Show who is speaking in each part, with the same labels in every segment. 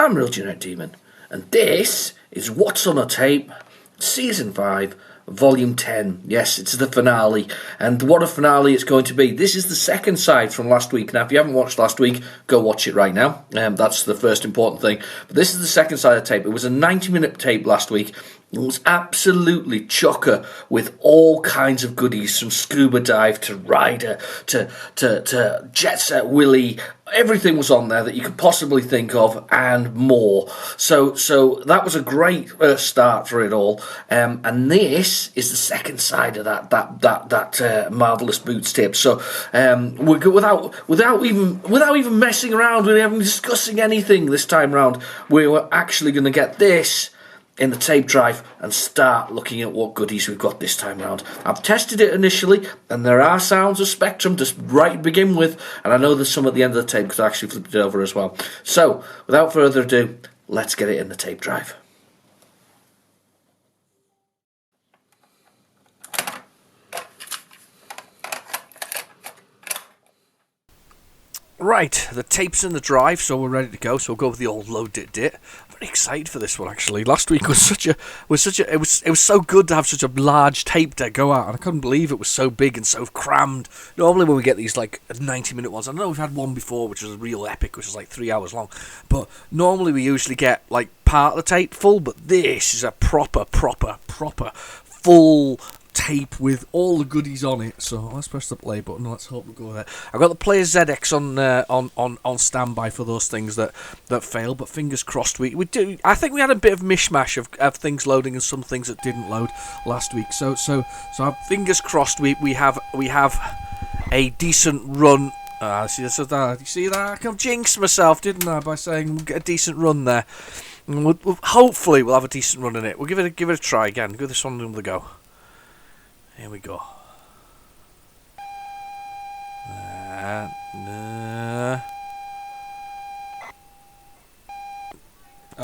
Speaker 1: I'm Real Generic Demon, and this is What's on a Tape, Season 5, Volume 10. Yes, it's the finale, and what a finale it's going to be. This is the second side from last week. Now, if you haven't watched last week, go watch it right now. That's the first important thing. But this is the second side of the tape. It was a 90-minute tape last week. It was absolutely chocker with all kinds of goodies, from Scuba Dive to Rider to Jet Set Willy. Everything was on there that you could possibly think of and more. So that was a great start for it all. And this is the second side of that Marvelous Boots tip. So we're good without even messing around, without even discussing anything this time round. We were actually going to get this in the tape drive and start looking at what goodies we've got this time round. I've tested it initially, and there are sounds of Spectrum just right to begin with, and I know there's some at the end of the tape because I actually flipped it over as well. So, without further ado, let's get it in the tape drive. Right, the tape's in the drive, so we're ready to go. So we'll go with the old load dit. I'm very excited for this one actually. Last week was it was so good to have such a large tape to go out, and I couldn't believe it was so big and so crammed. Normally when we get these like 90-minute ones, I know we've had one before which was a real epic, which was like 3 hours long, but normally we usually get like part of the tape full, but this is a proper full tape with all the goodies on it. So let's press the play button. Let's hope we go there. I've got the PlayZX on standby for those things that fail, but fingers crossed we do. I think we had a bit of mishmash of things loading and some things that didn't load last week. So fingers crossed we have a decent run. See that? I can jinx myself, didn't I, by saying we'll get a decent run there. Hopefully we'll have a decent run in it. We'll give it a try again. Give this one another go. Here we go.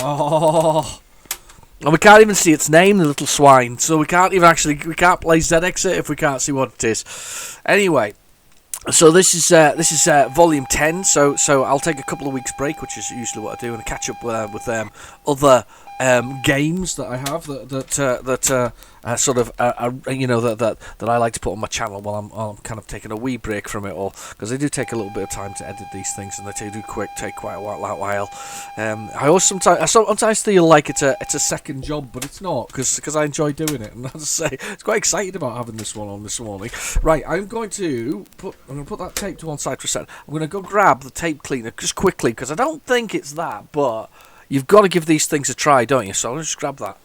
Speaker 1: Oh, and we can't even see its name, the little swine. So we can't play ZX it if we can't see what it is. Anyway, so this is volume 10. So I'll take a couple of weeks break, which is usually what I do, and catch up with other games that I have that I like to put on my channel while I'm kind of taking a wee break from it all, because they do take a little bit of time to edit these things, and they take quite a while. I sometimes feel like it's a second job, but it's not, because I enjoy doing it, and as I say, it's quite excited about having this one on this morning. Right, I'm going to put that tape to one side for a second. I'm going to go grab the tape cleaner just quickly, because I don't think it's that, but you've got to give these things a try, don't you? So I'll just grab that.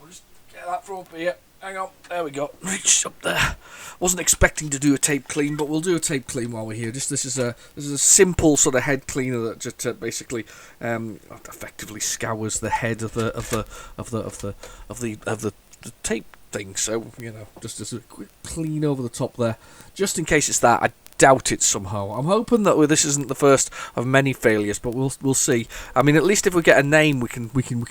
Speaker 1: I'll just get that from up here. Hang on. There we go. Reach up there. Wasn't expecting to do a tape clean, but we'll do a tape clean while we're here. This is a simple sort of head cleaner that just basically effectively scours the head of the tape thing. So just as a quick clean over the top there, just in case it's that. I doubt it somehow. I'm hoping that this isn't the first of many failures, but we'll see. I mean, at least if we get a name, we can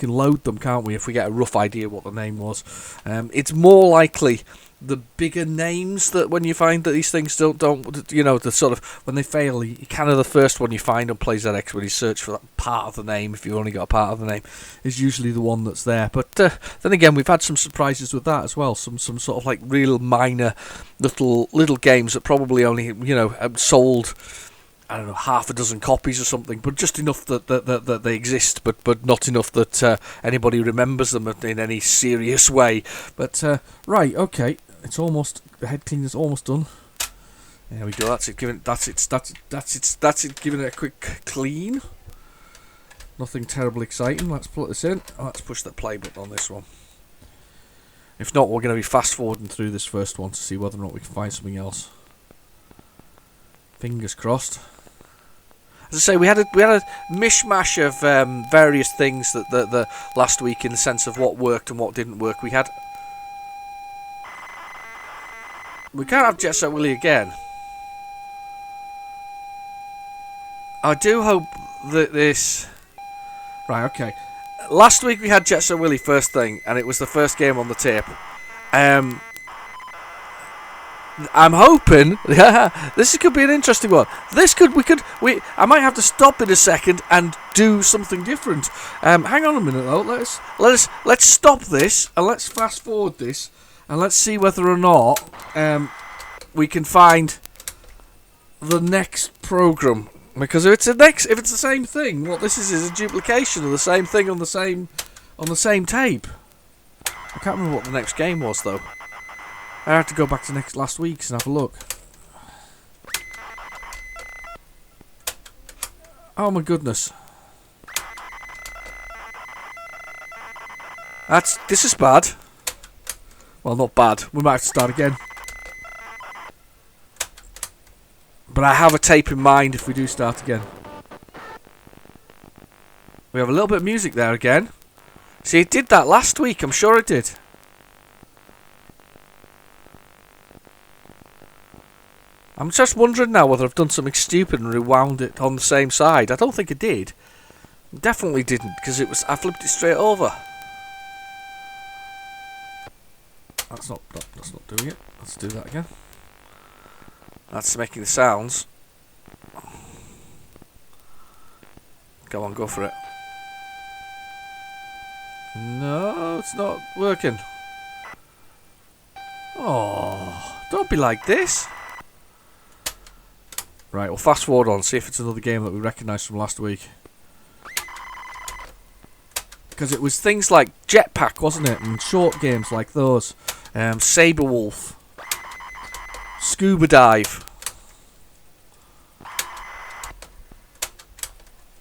Speaker 1: load them, can't we? If we get a rough idea what the name was, it's more likely the bigger names that when you find that these things don't the sort of when they fail, kind of the first one you find on PlayZX when you search for that part of the name, if you've only got a part of the name, is usually the one that's there. But then again, we've had some surprises with that as well. Some sort of like real minor little games that probably only sold, I don't know, half a dozen copies or something, but just enough that they exist, but not enough that anybody remembers them in any serious way. But right, okay, the head cleaner's almost done. There we go. That's it. That's it. Giving it a quick clean. Nothing terribly exciting. Let's put this in. Let's push the play button on this one. If not, we're going to be fast forwarding through this first one to see whether or not we can find something else. Fingers crossed. As I say, we had a mishmash of various things that the last week, in the sense of what worked and what didn't work. We can't have Jet Set Willy again. I do hope that this. Right, okay. Last week we had Jet Set Willy first thing, and it was the first game on the tape. I'm hoping. This could be an interesting one. I might have to stop in a second and do something different. Hang on a minute though. Let's stop this and let's fast forward this and let's see whether or not we can find the next program. Because if it's the same thing, what this is a duplication of the same thing on the same tape. I can't remember what the next game was though. I have to go back to last week's and have a look. Oh my goodness. This is bad. Well, not bad. We might have to start again. But I have a tape in mind if we do start again. We have a little bit of music there again. See, it did that last week. I'm sure it did. I'm just wondering now whether I've done something stupid and rewound it on the same side. I don't think I did. Definitely didn't, because I flipped it straight over. That's not doing it. Let's do that again. That's making the sounds. Go on, go for it. No, it's not working. Oh, don't be like this. Right, we'll fast forward on, see if it's another game that we recognise from last week. Because it was things like Jetpack, wasn't it? And short games like those. Saber Wolf. Scuba Dive.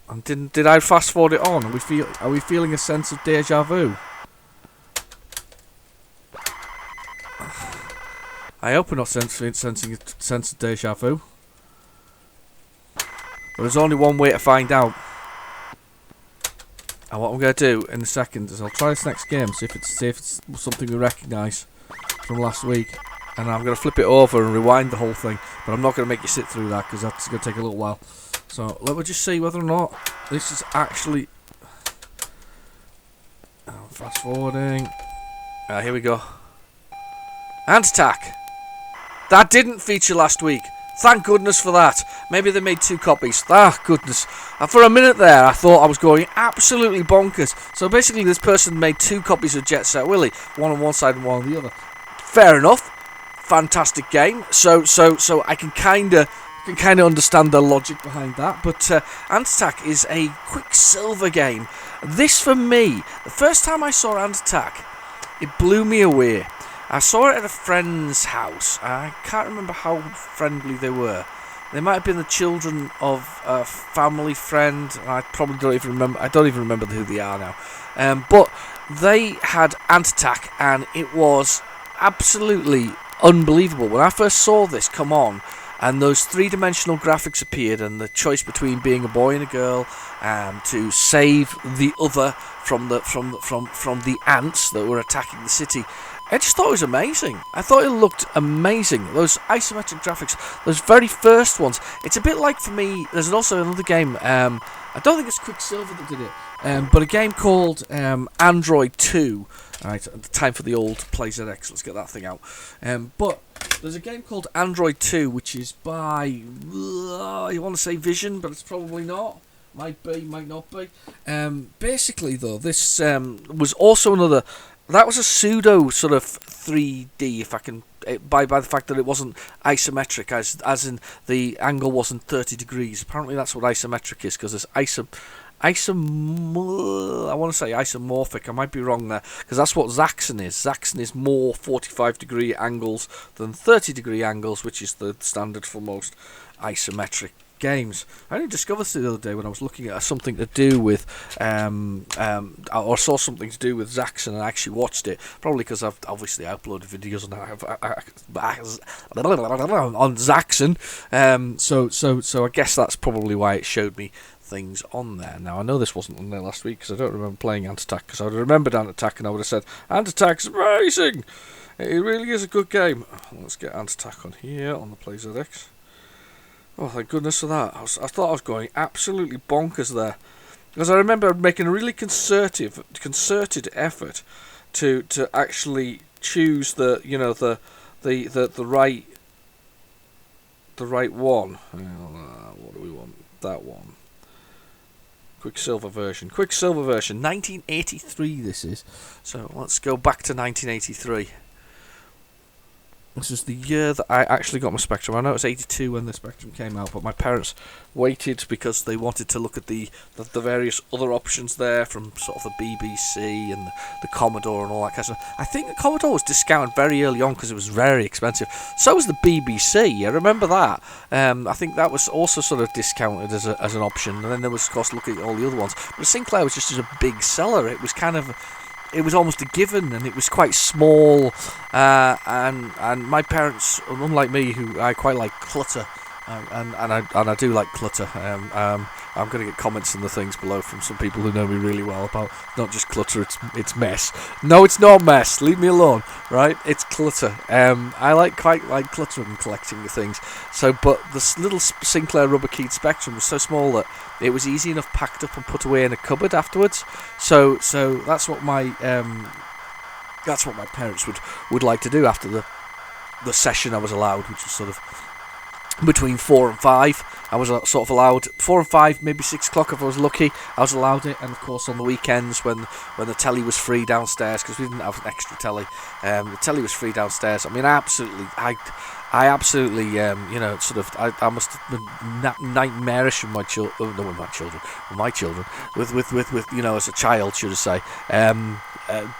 Speaker 1: And did I fast forward it on? Are we feeling a sense of deja vu? I hope we're not sensing a sense of deja vu. But there's only one way to find out. And what I'm going to do in a second is I'll try this next game, see if it's something we recognise from last week. And I'm going to flip it over and rewind the whole thing. But I'm not going to make you sit through that because that's going to take a little while. So let me just see whether or not this is actually... fast forwarding. Here we go. Ant Attack. That didn't feature last week. Thank goodness for that. Maybe they made 2 copies. Ah, goodness. For a minute there, I thought I was going absolutely bonkers. So basically, this person made 2 copies of Jet Set Willy, one on one side and one on the other. Fair enough. Fantastic game. So I can kind of understand the logic behind that. But Ant Attack is a Quicksilver game. This, for me, the first time I saw Ant Attack, it blew me away. I saw it at a friend's house. I can't remember how friendly they were. They might have been the children of a family friend. I probably don't even remember. I don't even remember who they are now. But they had Ant Attack, and it was absolutely unbelievable. When I first saw this come on, and those 3-dimensional graphics appeared, and the choice between being a boy and a girl, to save the other from the ants that were attacking the city. I just thought it was amazing. I thought it looked amazing. Those isometric graphics, those very first ones. It's a bit like, for me, there's also another game, I don't think it's Quicksilver that did it, but a game called Android 2. Alright, time for the old PlayZX. Let's get that thing out. But there's a game called Android 2, which is by, you want to say Vision, but it's probably not. Might be, might not be. Basically, though, this was also another... That was a pseudo sort of 3D, if I can, by the fact that it wasn't isometric, as in the angle wasn't 30 degrees. Apparently that's what isometric is, because it's I want to say isomorphic. I might be wrong there, because that's what Zaxxon is. Zaxxon is more 45-degree angles than 30-degree angles, which is the standard for most isometric games. I only discovered this the other day when I was looking at something to do with or saw something to do with Zaxxon, and I actually watched it, probably because I've obviously uploaded videos on Zaxxon, so I guess that's probably why it showed me things on there. Now I know this wasn't on there last week because I don't remember playing Ant Attack, because I would have remembered Ant Attack and I would have said Ant Attack's amazing, it really is a good game. Let's get Ant Attack on here on the PlayZX. Oh, thank goodness for that. I thought I was going absolutely bonkers there, because I remember making a really concerted effort to actually choose the right the right one. What do we want? That one. Quicksilver version. Quicksilver version. 1983 this is. So let's go back to 1983. This is the year that I actually got my Spectrum. I know it was 82 when the Spectrum came out, but my parents waited because they wanted to look at the various other options there, from sort of the BBC and the Commodore and all that kind of stuff. I think the Commodore was discounted very early on because it was very expensive. So was the BBC. I remember that. I think that was also sort of discounted as an option. And then there was, of course, looking at all the other ones. But the Sinclair was just a big seller. It was kind of... It was almost a given, and it was quite small, and my parents, unlike me, who I quite like clutter, and I do like clutter. I'm going to get comments in the things below from some people who know me really well about not just clutter, it's mess. No, it's not mess. Leave me alone, right? It's clutter. I quite like cluttering and collecting the things. So, but this little Sinclair rubber keyed Spectrum was so small that it was easy enough packed up and put away in a cupboard afterwards. So that's what my parents would like to do after the session I was allowed, which was sort of between 4 and 5. I was sort of allowed 4 and 5, maybe 6 o'clock if I was lucky. I was allowed it, and of course on the weekends when the telly was free downstairs, because we didn't have an extra telly. The telly was free downstairs. I mean, I absolutely, I must have been nightmarish with my children, with as a child, should I say,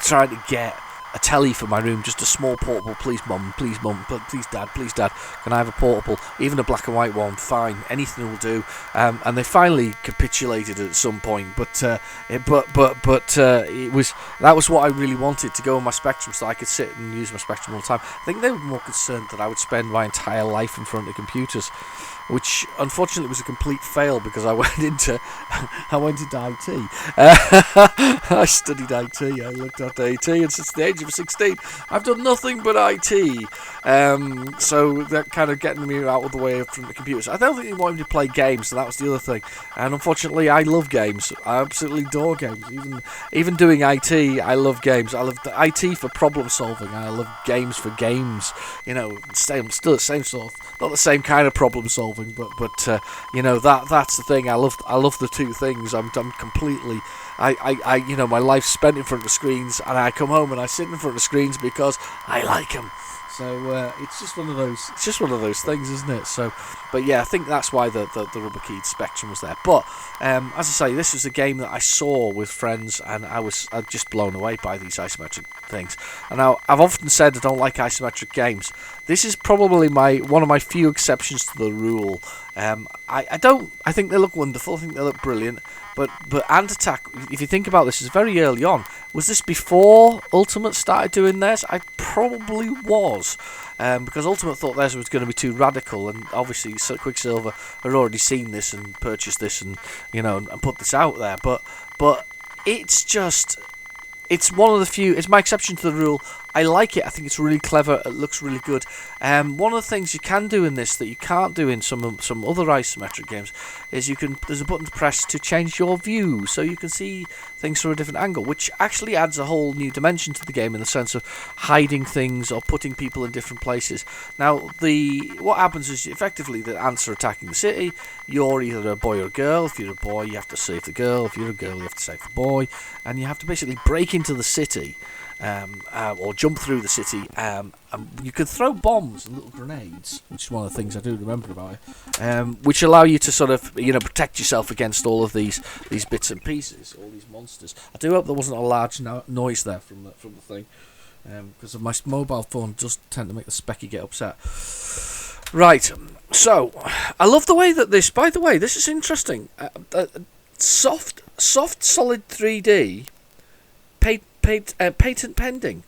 Speaker 1: trying to get a telly for my room, just a small portable. Please mum, please dad, can I have a portable, even a black and white one, fine, anything will do. And they finally capitulated at some point, but it was, that was what I really wanted, to go on my Spectrum so I could sit and use my Spectrum all the time. I think they were more concerned that I would spend my entire life in front of computers, which unfortunately was a complete fail, because I went into IT. I studied IT. I looked after IT, and since the age of 16, I've done nothing but IT. So that kind of getting me out of the way from the computers. I don't think they wanted me to play games, so that was the other thing. And unfortunately, I love games. I absolutely adore games. Even doing IT, I love games. I love the IT for problem solving. I love games for games. Still the same sort, not the same kind of problem solving. But that's the thing. I love the two things. I'm completely. My life's spent in front of the screens, and I come home and I sit in front of the screens because I like them. So it's just one of those. It's just one of those things, isn't it? So, but yeah, I think that's why the rubber keyed Spectrum was there. But as I say, this was a game that I saw with friends, and I was just blown away by these isometric things. And now I've often said I don't like isometric games. This is probably one of my few exceptions to the rule. I think they look wonderful. I think they look brilliant. But Ant Attack, if you think about this, is very early on. Was this before Ultimate started doing theirs? I probably was, because Ultimate thought theirs was going to be too radical, and obviously Quicksilver had already seen this and purchased this, and and put this out there. But it's one of the few. It's my exception to the rule. I like it. I think it's really clever. It looks really good. One of the things you can do in this that you can't do in some other isometric games is there's a button to press to change your view, so you can see things from a different angle, which actually adds a whole new dimension to the game in the sense of hiding things or putting people in different places. Now, what happens is effectively the ants are attacking the city. You're either a boy or a girl. If you're a boy, you have to save the girl. If you're a girl, you have to save the boy, and you have to basically break into the city. Or jump through the city. You can throw bombs and little grenades, which is one of the things I do remember about it, which allow you to sort of protect yourself against all of these bits and pieces, all these monsters. I do hope there wasn't a large noise there from the thing, because of my mobile phone does tend to make the specky get upset. Right, so I love the way that this. By the way, this is interesting. Soft solid 3D. Patent pending.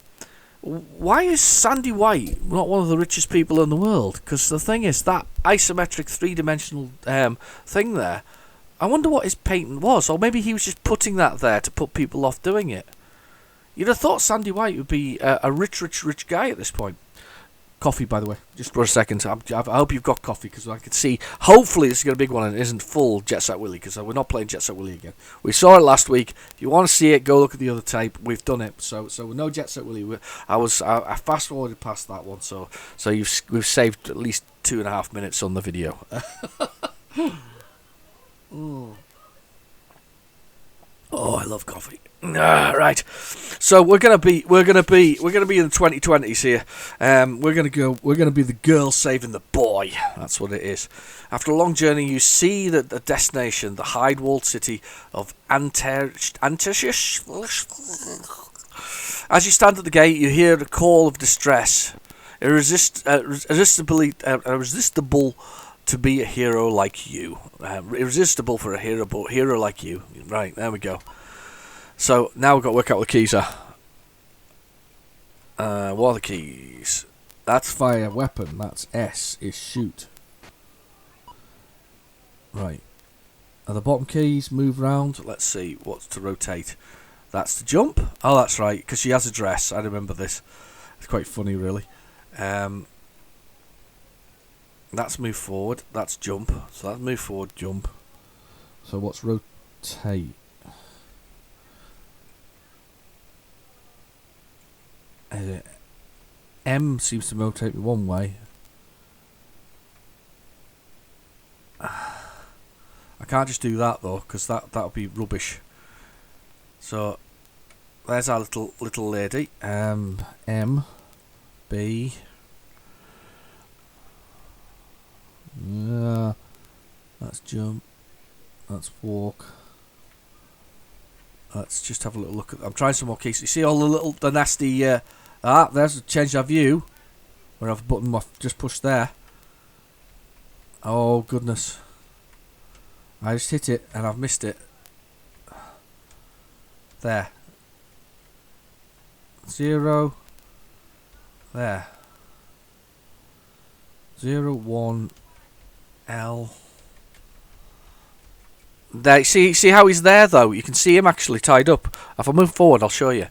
Speaker 1: Why is Sandy White not one of the richest people in the world? Because the thing is, that isometric 3-dimensional thing there, I wonder what his patent was, or maybe he was just putting that there to put people off doing it. You'd have thought Sandy White would be a rich guy at this point. Coffee, by the way, just for a second. I hope you've got coffee, because I can see. Hopefully, this is going to be a big one and it isn't full Jet Set Willy, because we're not playing Jet Set Willy again. We saw it last week. If you want to see it, go look at the other tape. We've done it. So no Jet Set Willy. I fast forwarded past that one. So we've saved at least 2.5 minutes on the video. Oh, I love coffee. Right, so we're gonna be in the 2020s here. We're gonna be the girl saving the boy. That's what it is. After a long journey, you see that the destination, the hide-walled city of Anticius. As you stand at the gate, you hear a call of distress. Irresistible to be a hero like you. Irresistible for a hero like you. Right, there we go. So, now we've got to work out what the keys are. What are the keys? That's fire weapon. That's S, is shoot. Right. Are the bottom keys move round? Let's see, what's to rotate? That's to jump. Oh, that's right, because she has a dress. I remember this. It's quite funny, really. That's move forward. That's jump. So that's move forward, jump. So what's rotate? M seems to rotate me one way. I can't just do that though, because that'll be rubbish. So there's our little lady. M, B. That's jump. That's walk. Let's just have a little look at. I'm trying some more keys. You see all the nasty. There's a change of view. Where I've button I've just pushed there. Oh goodness! I just hit it and I've missed it. There. 0. There. 0, 1, L. There, see how he's there though. You can see him actually tied up. If I move forward, I'll show you.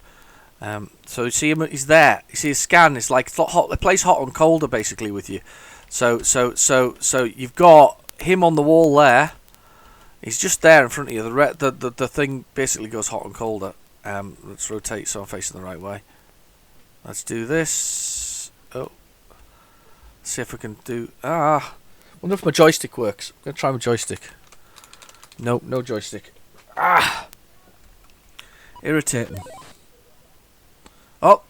Speaker 1: So you see him, he's there. You see his scan. It's like hot. It plays hot and colder basically with you. So you've got him on the wall there. He's just there in front of you. The thing basically goes hot and colder. Let's rotate so I'm facing the right way. Let's do this. Oh, see if we can do. Wonder if my joystick works. I'm gonna try my joystick. Nope, no joystick. Irritating. Oh,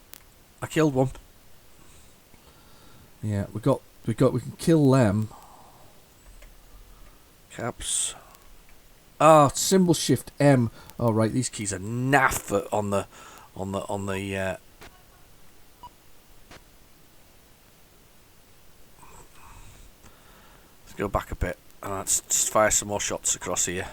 Speaker 1: I killed one. Yeah, we can kill them. Caps. Symbol shift M. Oh right, these keys are naff on the. Let's go back a bit. Let's just fire some more shots across here.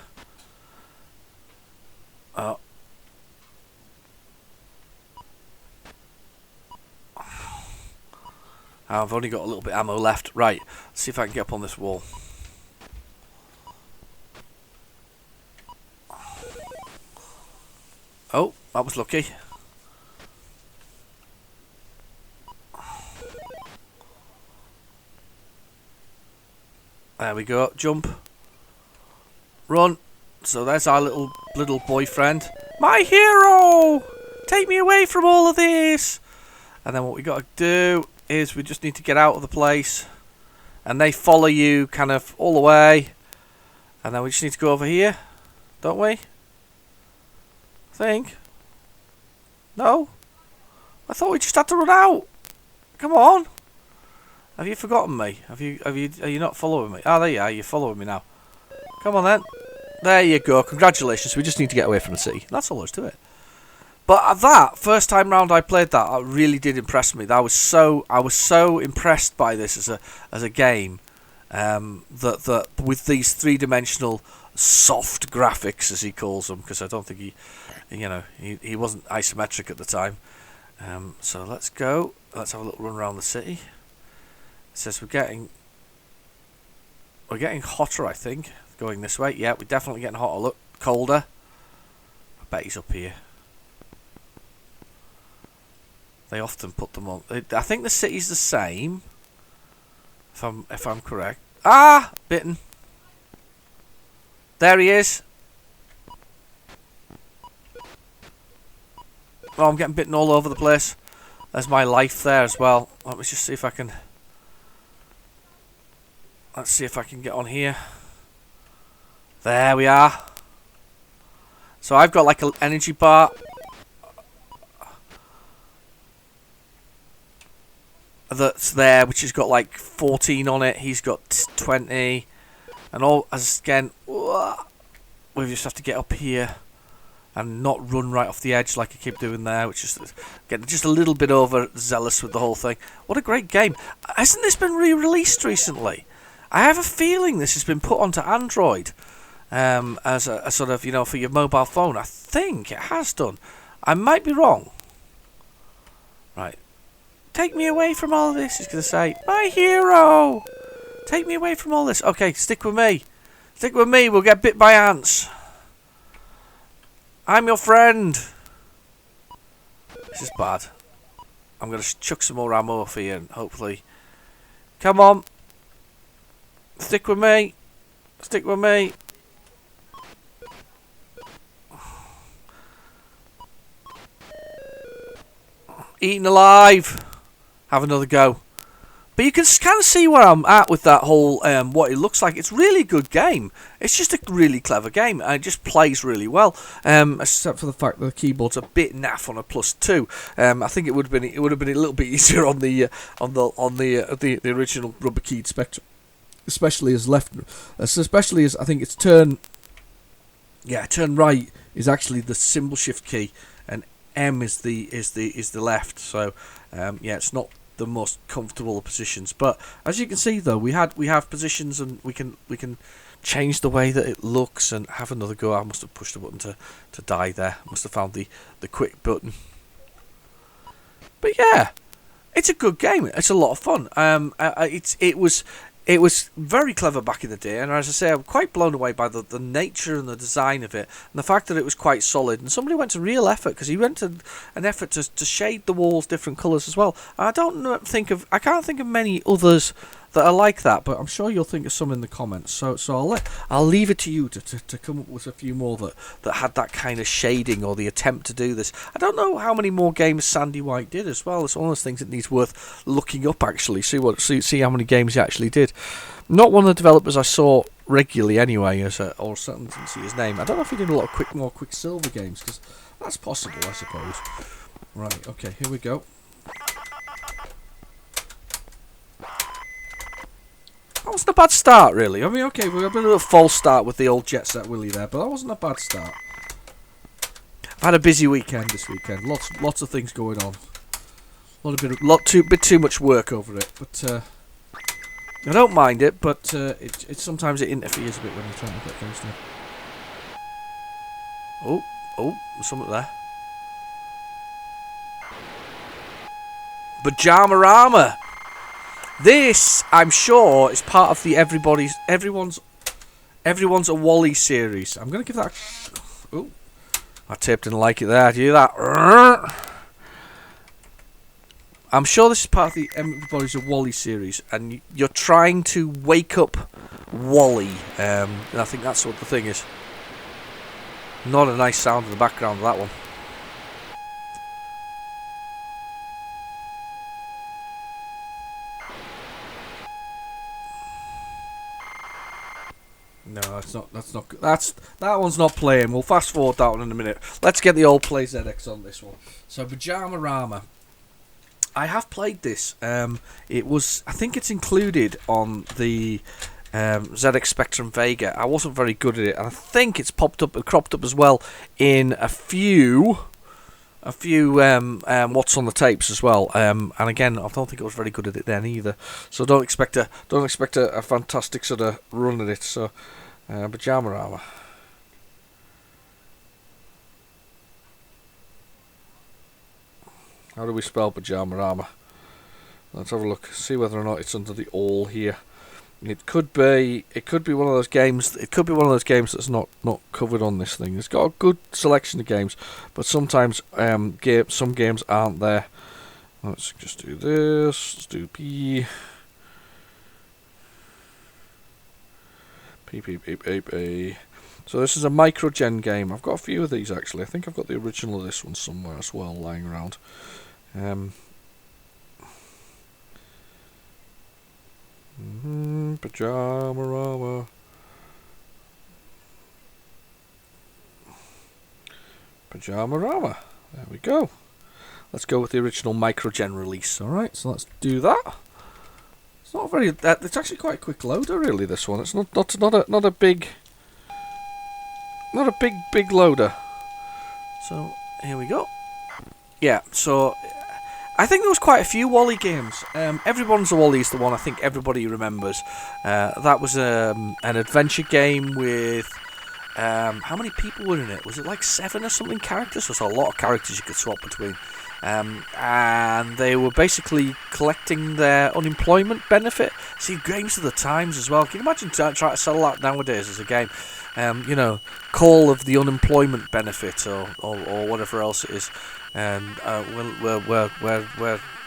Speaker 1: I've only got a little bit of ammo left. Right, let's see if I can get up on this wall. Oh, that was lucky. There we go. Jump. Run. So there's our little boyfriend. My hero! Take me away from all of this! And then what we got to do is we just need to get out of the place. And they follow you kind of all the way. And then we just need to go over here. Don't we? I think. No? I thought we just had to run out. Come on. Have you forgotten me? Are you not following me? Oh, there you are. You're following me now. Come on then. There you go. Congratulations. We just need to get away from the city. That's all there is to it. But that first time round I played that, it really did impress me. I was so impressed by this as a game. That with these three-dimensional soft graphics, as he calls them, because I don't think he wasn't isometric at the time. So let's go. Let's have a little run around the city. It says we're getting hotter, I think, going this way. Yeah, we're definitely getting hotter. Look, colder. I bet he's up here. They often put them on. I think the city's the same. If I'm correct. Ah, bitten. There he is. Oh, I'm getting bitten all over the place. There's my life there as well. Let me just see if I can. Let's see if I can get on here. There we are. So I've got like an energy bar. That's there, which has got like 14 on it. He's got 20. And all, as again, we just have to get up here and not run right off the edge like I keep doing there, which is getting just a little bit overzealous with the whole thing. What a great game. Hasn't this been re-released recently? I have a feeling this has been put onto Android as a sort of, you know, for your mobile phone. I think it has done. I might be wrong. Right. Take me away from all this, he's going to say. My hero! Take me away from all this. Okay, stick with me. Stick with me, we'll get bit by ants. I'm your friend. This is bad. I'm going to chuck some more ammo for you and hopefully... Come on. Stick with me. Stick with me. Eaten alive. Have another go. But you can kind of see where I'm at with that whole, what it looks like. It's really a good game. It's just a really clever game, and it just plays really well. Except for the fact that the keyboard's a bit naff on a +2. I think it would have been a little bit easier on the original rubber keyed Spectrum, especially as I think it's turn right is actually the symbol shift key, and M is the left. So yeah, it's not the most comfortable of positions, but as you can see though, we have positions and we can change the way that it looks. And have another go. I must have pushed the button to die there. I must have found the quick button. But yeah, it's a good game. It's a lot of fun. It was very clever back in the day, and as I say, I'm quite blown away by the nature and the design of it, and the fact that it was quite solid. And somebody went to real effort, because he went to an effort to shade the walls different colours as well. And I can't think of many others that are like that, but I'm sure you'll think of some in the comments. So I'll leave it to you to come up with a few more that had that kind of shading or the attempt to do this. I don't know how many more games Sandy White did as well. It's one of those things that needs worth looking up, actually. See how many games he actually did. Not one of the developers I saw regularly anyway, or certainly didn't see his name. I don't know if he did a lot of more Quicksilver games, because that's possible, I suppose. Right, okay, here we go. That wasn't a bad start, really. I mean, okay, we had a little false start with the old Jet Set Willy there, but that wasn't a bad start. I've had a busy weekend this weekend. Lots of things going on. Bit too much work over it, but I don't mind it. But it sometimes it interferes a bit when you're trying to get things done. Oh, there's something there. Pajamarama. This, I'm sure, is part of the everyone's a Wally series. I'm gonna give that. Oh, my tape didn't like it there. Do you hear that? I'm sure this is part of the Everybody's a Wally series, and you're trying to wake up Wally. And I think that's what the thing is. Not a nice sound in the background of that one. No, that one's not playing. We'll fast forward that one in a minute. Let's get the old PlayZX on this one. So Pajamarama. I have played this. I think it's included on the ZX Spectrum Vega. I wasn't very good at it, and I think it's cropped up as well in a few what's on the tapes as well. And again, I don't think I was very good at it then either. So don't expect a fantastic sort of run at it. So Pajamarama. How do we spell Pajamarama? Let's have a look. See whether or not it's under the all here. It could be one of those games. It could be one of those games that's not covered on this thing. It's got a good selection of games, but sometimes some games aren't there. Let's just do this. Let's do P. P. So this is a microgen game. I've got a few of these actually. I think I've got the original of this one somewhere as well, lying around. Pajama-rama. Pajama-rama. There we go. Let's go with the original microgen release. Alright, so let's do that. It's not very... it's actually quite a quick loader, really, this one. It's not a big... Not a big loader. So, here we go. Yeah, so... I think there was quite a few Wally games. Everyone's a Wally is the one I think everybody remembers. That was an adventure game with... how many people were in it? Was it like 7 or something characters? There's a lot of characters you could swap between. And they were basically collecting their unemployment benefit. See, games of the times as well. Can you imagine trying to sell that nowadays as a game? You know, Call of the Unemployment Benefit or whatever else it is. And where I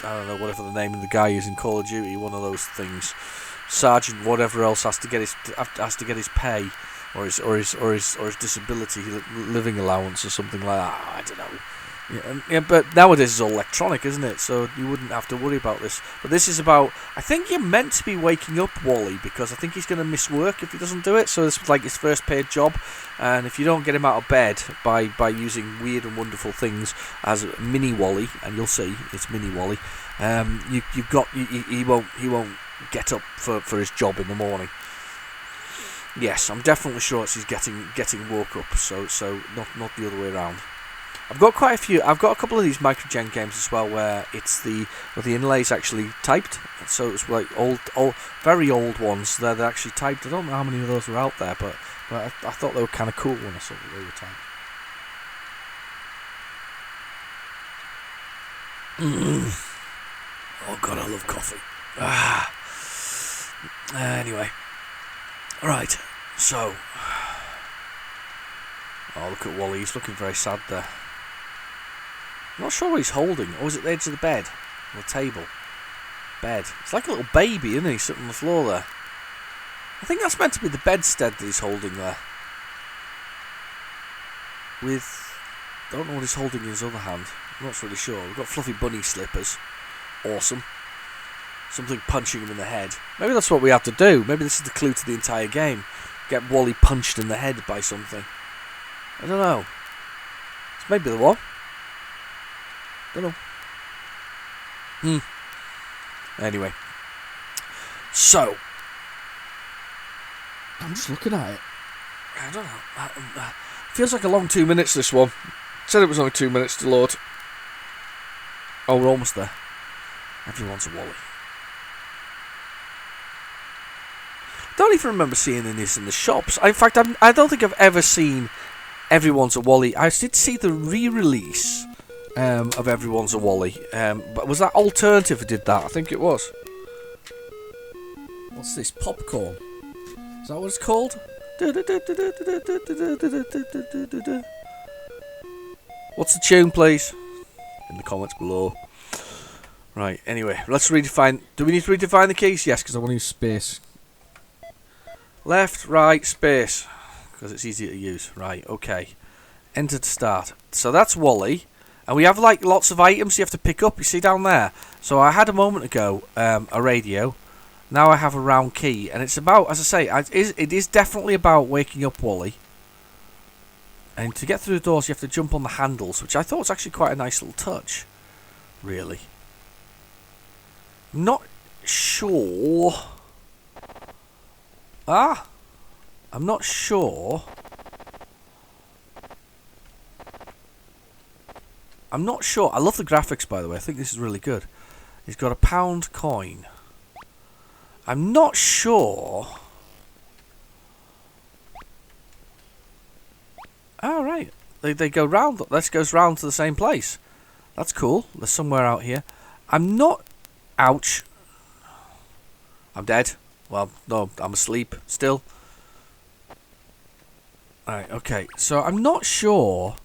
Speaker 1: don't know, whatever the name of the guy is in Call of Duty, one of those things. Sergeant whatever else has to get his pay or his disability living allowance or something like that. I don't know. Yeah, but nowadays it's all electronic, isn't it? So you wouldn't have to worry about this. But this is about... I think you're meant to be waking up Wally, because I think he's going to miss work if he doesn't do it. So it's like his first paid job. And if you don't get him out of bed by using weird and wonderful things as Mini Wally, and you'll see it's Mini Wally, he won't get up for his job in the morning. Yes, I'm definitely sure he's getting woke up. So not the other way around. I've got quite a few. I've got a couple of these microgen games as well, where the inlay's actually typed. So it's like old, very old ones. They're actually typed. I don't know how many of those are out there, but I thought they were kind of cool when I saw that they were typed. Oh God, I love coffee. Anyway, right. So, oh, look at Wally. He's looking very sad there. I'm not sure what he's holding. Or is it the edge of the bed? Or the table? Bed. It's like a little baby, isn't he? Sitting on the floor there. I think that's meant to be the bedstead that he's holding there. I don't know what he's holding in his other hand. I'm not really sure. We've got fluffy bunny slippers. Awesome. Something punching him in the head. Maybe that's what we have to do. Maybe this is the clue to the entire game. Get Wally punched in the head by something. I don't know. It's maybe the one. Don't know. Anyway. So. I'm just looking at it. I don't know. Feels like a long 2 minutes, this one. Said it was only 2 minutes to load. Oh, we're almost there. Everyone's a Wally. Don't even remember seeing this in the shops. In fact, I don't think I've ever seen Everyone's a Wally. I did see the re-release of Everyone's a Wally. But was that Alternative who did that? I think it was. What's this? Popcorn. Is that what it's called? What's the tune, please? In the comments below. Right, anyway, let's redefine. Do we need to redefine the keys? Yes, because I want to use space. Left, right, space. Because it's easier to use. Right, okay. Enter to start. So that's Wally. And we have like lots of items you have to pick up. You see down there? So I had a moment ago a radio. Now I have a round key. And it's about, as I say, it is definitely about waking up Wally. And to get through the doors you have to jump on the handles. Which I thought was actually quite a nice little touch. Really. Not sure. I'm not sure. I'm not sure. I love the graphics, by the way. I think this is really good. He's got a pound coin. I'm not sure. Oh, right. They go round. This goes round to the same place. That's cool. There's somewhere out here. I'm not... Ouch. I'm dead. Well, no, I'm asleep still. Alright, okay. So I'm not sure,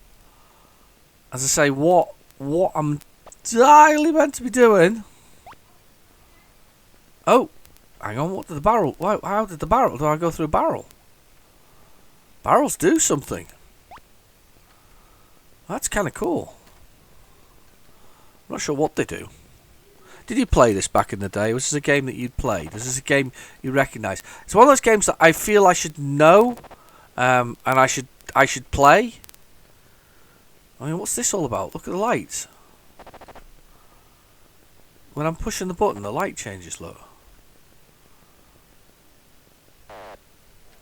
Speaker 1: as I say, what I'm entirely meant to be doing. Oh, hang on, what did the barrel... How did the barrel... Do I go through a barrel? Barrels do something. That's kind of cool. I'm not sure what they do. Did you play this back in the day? Was this a game that you'd played? Was this a game you recognise? It's one of those games that I feel I should know, and I should play. I mean, what's this all about? Look at the lights. When I'm pushing the button, the light changes, look.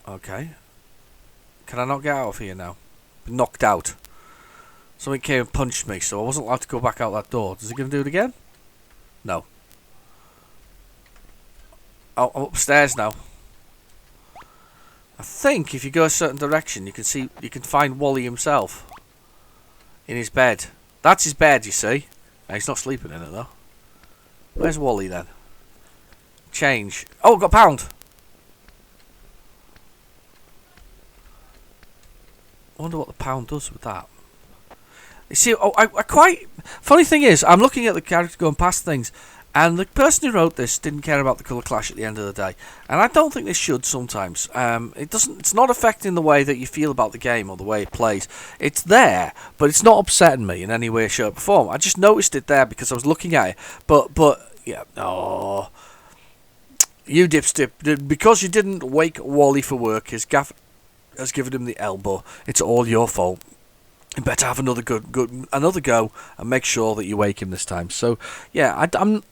Speaker 1: Okay. Can I not get out of here now? Been knocked out. Something came and punched me, so I wasn't allowed to go back out that door. Is he going to do it again? No. Oh, I'm upstairs now. I think if you go a certain direction, you can find Wally himself in his bed. That's his bed, you see. Now, he's not sleeping in it though. Where's Wally then? Change. Oh, got a pound. I wonder what the pound does with that. You see, I quite... Funny thing is, I'm looking at the character going past things, and the person who wrote this didn't care about the colour clash at the end of the day. And I don't think they should sometimes. It's not affecting the way that you feel about the game or the way it plays. It's there, but it's not upsetting me in any way, shape or form. I just noticed it there because I was looking at it. But yeah, oh... You dipstick, because you didn't wake Wally for work, his gaff has given him the elbow. It's all your fault. You better have another go and make sure that you wake him this time. So yeah, I'm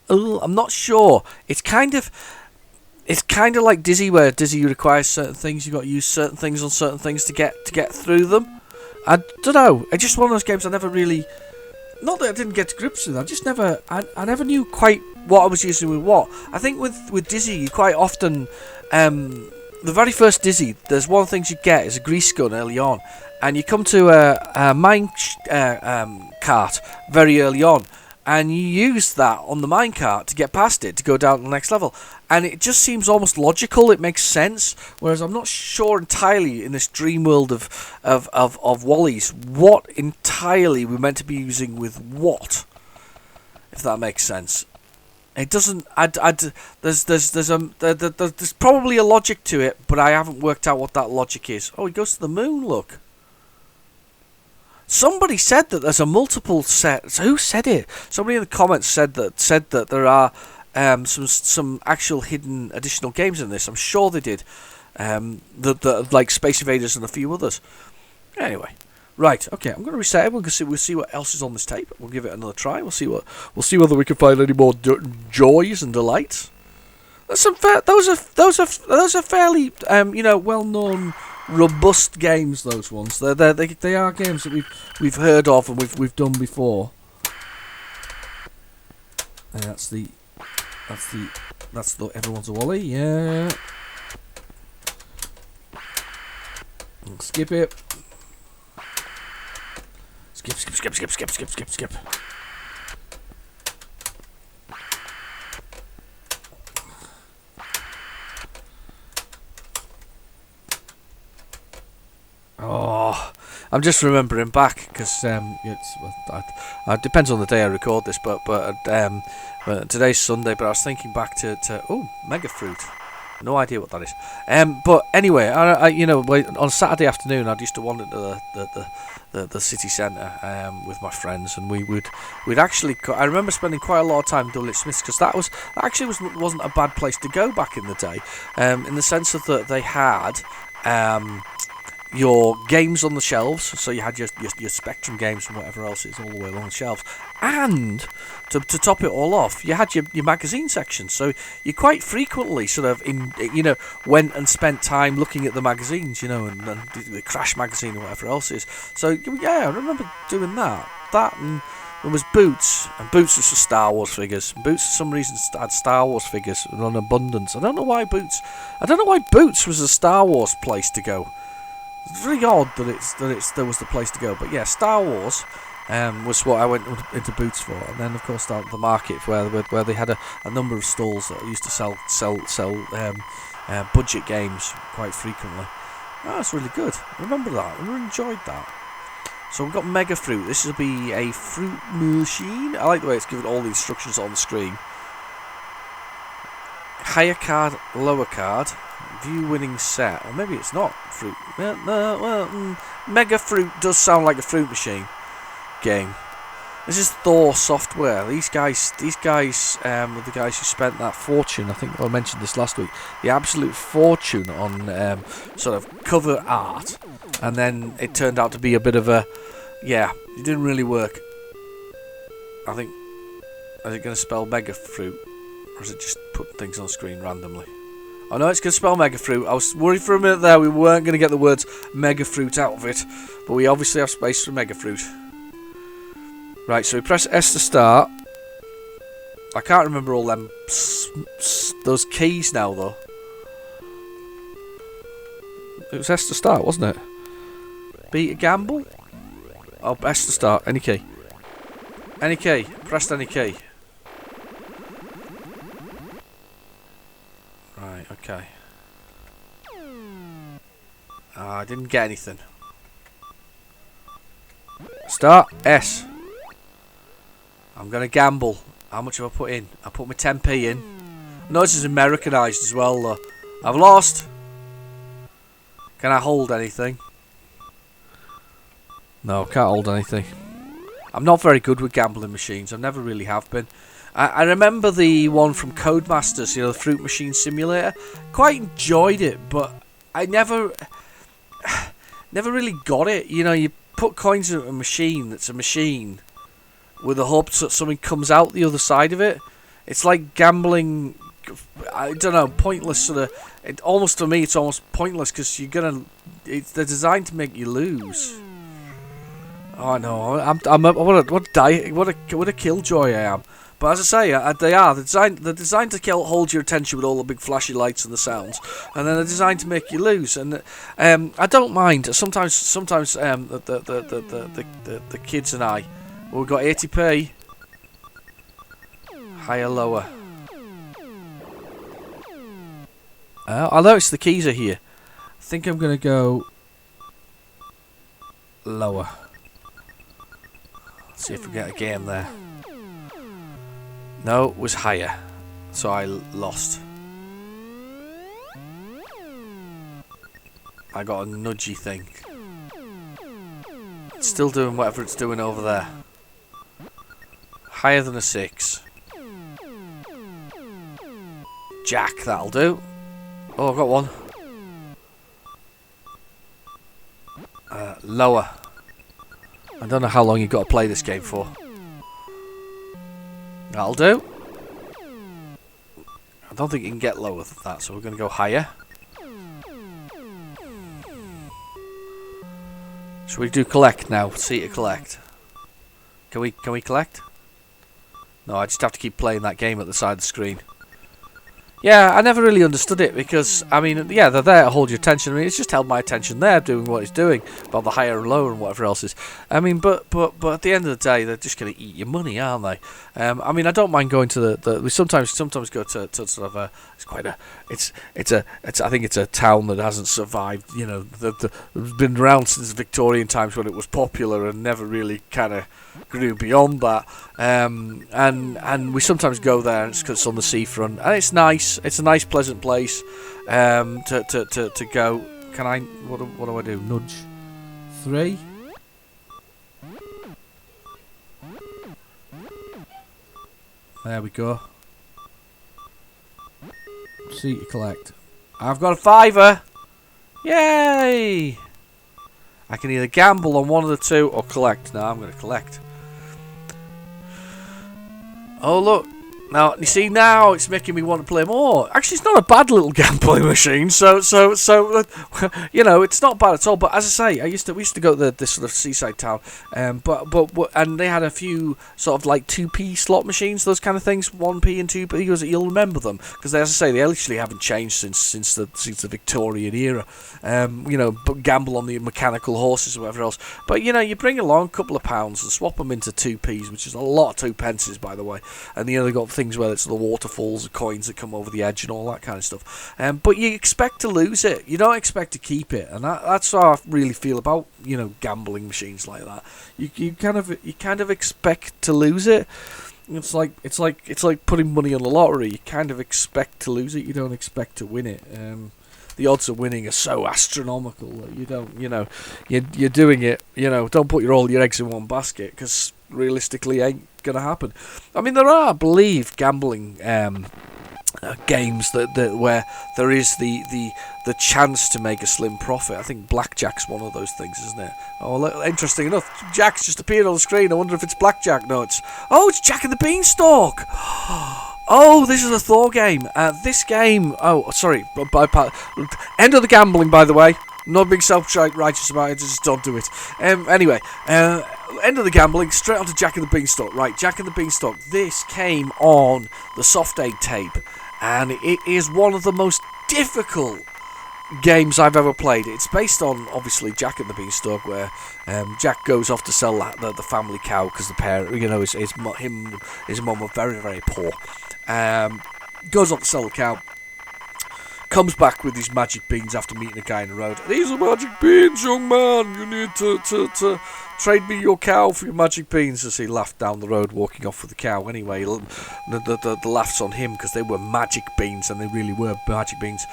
Speaker 1: not sure. It's kind of like Dizzy, where Dizzy requires certain things. You got to use certain things on certain things to get through them. I don't know. It's just one of those games I never really. Not that I didn't get to grips with. I never knew quite what I was using with what. I think with Dizzy, you quite often. The very first Dizzy, there's one of the things you get is a grease gun early on, and you come to a mine cart very early on, and you use that on the mine cart to get past it to go down to the next level, and it just seems almost logical. It makes sense. Whereas I'm not sure entirely in this dream world of Wally's what entirely we're meant to be using with what, if that makes sense. It doesn't. There's probably a logic to it, but I haven't worked out what that logic is. Oh, he goes to the moon. Look. Somebody said that there's a multiple set. So who said it? Somebody in the comments said that there are some actual hidden additional games in this. I'm sure they did. Like Space Invaders and a few others. Anyway. Right, okay, I'm going to reset it. We'll see what else is on this tape. We'll give it another try. We'll see whether we can find any more joys and delights. Those are fairly well-known, robust games. Those ones. They are games that we've heard of and we've done before. And that's the everyone's a Wally. Yeah. We'll skip it. Skip. Oh, I'm just remembering back because it depends on the day I record this, but today's Sunday. But I was thinking back to Mega Fruit. No idea what that is. But anyway, on Saturday afternoon, I used to wander to the city centre with my friends, and we'd actually. I remember spending quite a lot of time in Dulwich Smiths because that wasn't a bad place to go back in the day, in the sense of that they had. Your games on the shelves, so you had your Spectrum games and whatever else is all the way along the shelves, and to top it all off, you had your magazine section. So you quite frequently sort of went and spent time looking at the magazines, and the Crash magazine or whatever else is. So yeah, I remember doing that. And there was Boots, and Boots was for Star Wars figures. Boots for some reason had Star Wars figures in abundance. I don't know why Boots was a Star Wars place to go. It's really odd that there was the place to go, but yeah, Star Wars was what I went into Boots for, and then of course the market where they had a number of stalls that used to sell budget games quite frequently. Oh, that's really good. I remember that. I really enjoyed that. So we've got Mega Fruit. This will be a fruit machine. I like the way it's given all the instructions on the screen. Higher card, lower card. View winning set. Or maybe it's not fruit. Mega Fruit does sound like a fruit machine game. This is Thor Software. These guys were the guys who spent that fortune. I think I mentioned this last week. The absolute fortune on sort of cover art. And then it turned out to be a bit of a... Yeah, it didn't really work. I think... Is it going to spell Mega Fruit? Or is it just putting things on the screen randomly? Oh no, it's going to spell Mega Fruit. I was worried for a minute there we weren't going to get the words Mega Fruit out of it. But we obviously have space for Mega Fruit. Right, so we press S to start. I can't remember all them those keys now though. It was S to start, wasn't it? B to gamble? Oh, S to start. Any key. Any key. Pressed any key. Right, okay. I didn't get anything. Start. S. I'm going to gamble. How much have I put in? I put my 10p in. No, this is Americanized as well though. I've lost. Can I hold anything? No, can't hold anything. I'm not very good with gambling machines. I never really have been. I remember the one from Codemasters, you know, the Fruit Machine Simulator. Quite enjoyed it, but I never really got it. You know, you put coins in a machine that's a machine with the hope that something comes out the other side of it. It's like gambling. I don't know, pointless sort of. It almost, to me, it's almost pointless because you're gonna. They're designed to make you lose. Oh no, what a killjoy I am. But as I say, they're designed to hold your attention with all the big flashy lights and the sounds, and then they're designed to make you lose. And I don't mind. Sometimes the kids and I, we've got 80p, higher, lower. I notice the keys are here. I think I'm gonna go lower. See if we get a game there. No, it was higher, so I lost. I got a nudgy thing. It's still doing whatever it's doing over there. Higher than a 6. Jack, that'll do. Oh, I've got one. Lower. I don't know how long you've got to play this game for. That'll do. I don't think you can get lower than that, so we're going to go higher. Should we do collect now? See to collect. Can we collect? No, I just have to keep playing that game at the side of the screen. Yeah, I never really understood it because, I mean, yeah, they're there to hold your attention. I mean, it's just held my attention there doing what it's doing about the higher and lower and whatever else is. I mean, but at the end of the day, they're just going to eat your money, aren't they? I mean, I don't mind going to we sometimes go to sort of a, it's quite a, I think it's a town that hasn't survived, you know, it's been around since Victorian times when it was popular and never really kind of grew beyond that. And we sometimes go there and it's 'cause it's on the seafront and it's nice. It's a nice, pleasant place to go. Can I? What do I do? Nudge. 3. There we go. See to collect. I've got a 5er. Yay! I can either gamble on one of the two or collect. No, I'm going to collect. Oh look. Now, you see, now it's making me want to play more. Actually, it's not a bad little gambling machine, so you know, it's not bad at all. But as I say, we used to go to this sort of seaside town, and they had a few sort of like 2p slot machines, those kind of things, 1p and 2p. You'll remember them because, as I say, they actually haven't changed since the Victorian era. You know, but gamble on the mechanical horses and whatever else. But you know, you bring along a couple of pounds and swap them into 2p's, which is a lot of 2 pences, by the way. And you know, they got things, whether it's the waterfalls, the coins that come over the edge, and all that kind of stuff. But you expect to lose it. You don't expect to keep it, and that's how I really feel about gambling machines like that. You kind of expect to lose it. It's like putting money on the lottery. You kind of expect to lose it. You don't expect to win it. The odds of winning are so astronomical that you don't, you're doing it. Don't put all your eggs in one basket, because realistically, ain't gonna happen. I mean, there are, I believe, gambling games that where there is the chance to make a slim profit. I think blackjack's one of those things, isn't it? Oh, interesting enough, Jack's just appeared on the screen. I wonder if it's blackjack. No, it's Jack and the Beanstalk. Oh, this is a Thor game. This game. Oh, sorry. End of the gambling, by the way. Not being self-righteous about it. Just don't do it. Anyway, end of the gambling. Straight on to Jack and the Beanstalk. Right, Jack and the Beanstalk. This came on the Soft Aid tape, and it is one of the most difficult games I've ever played. It's based on, obviously, Jack and the Beanstalk, where Jack goes off to sell the family cow because the parent, his mum were very, very poor. Goes off to sell the cow. Comes back with these magic beans after meeting a guy in the road. These are magic beans, young man. You need to trade me your cow for your magic beans. As he laughed down the road, walking off with the cow. Anyway, the laughs on him because they were magic beans, and they really were magic beans.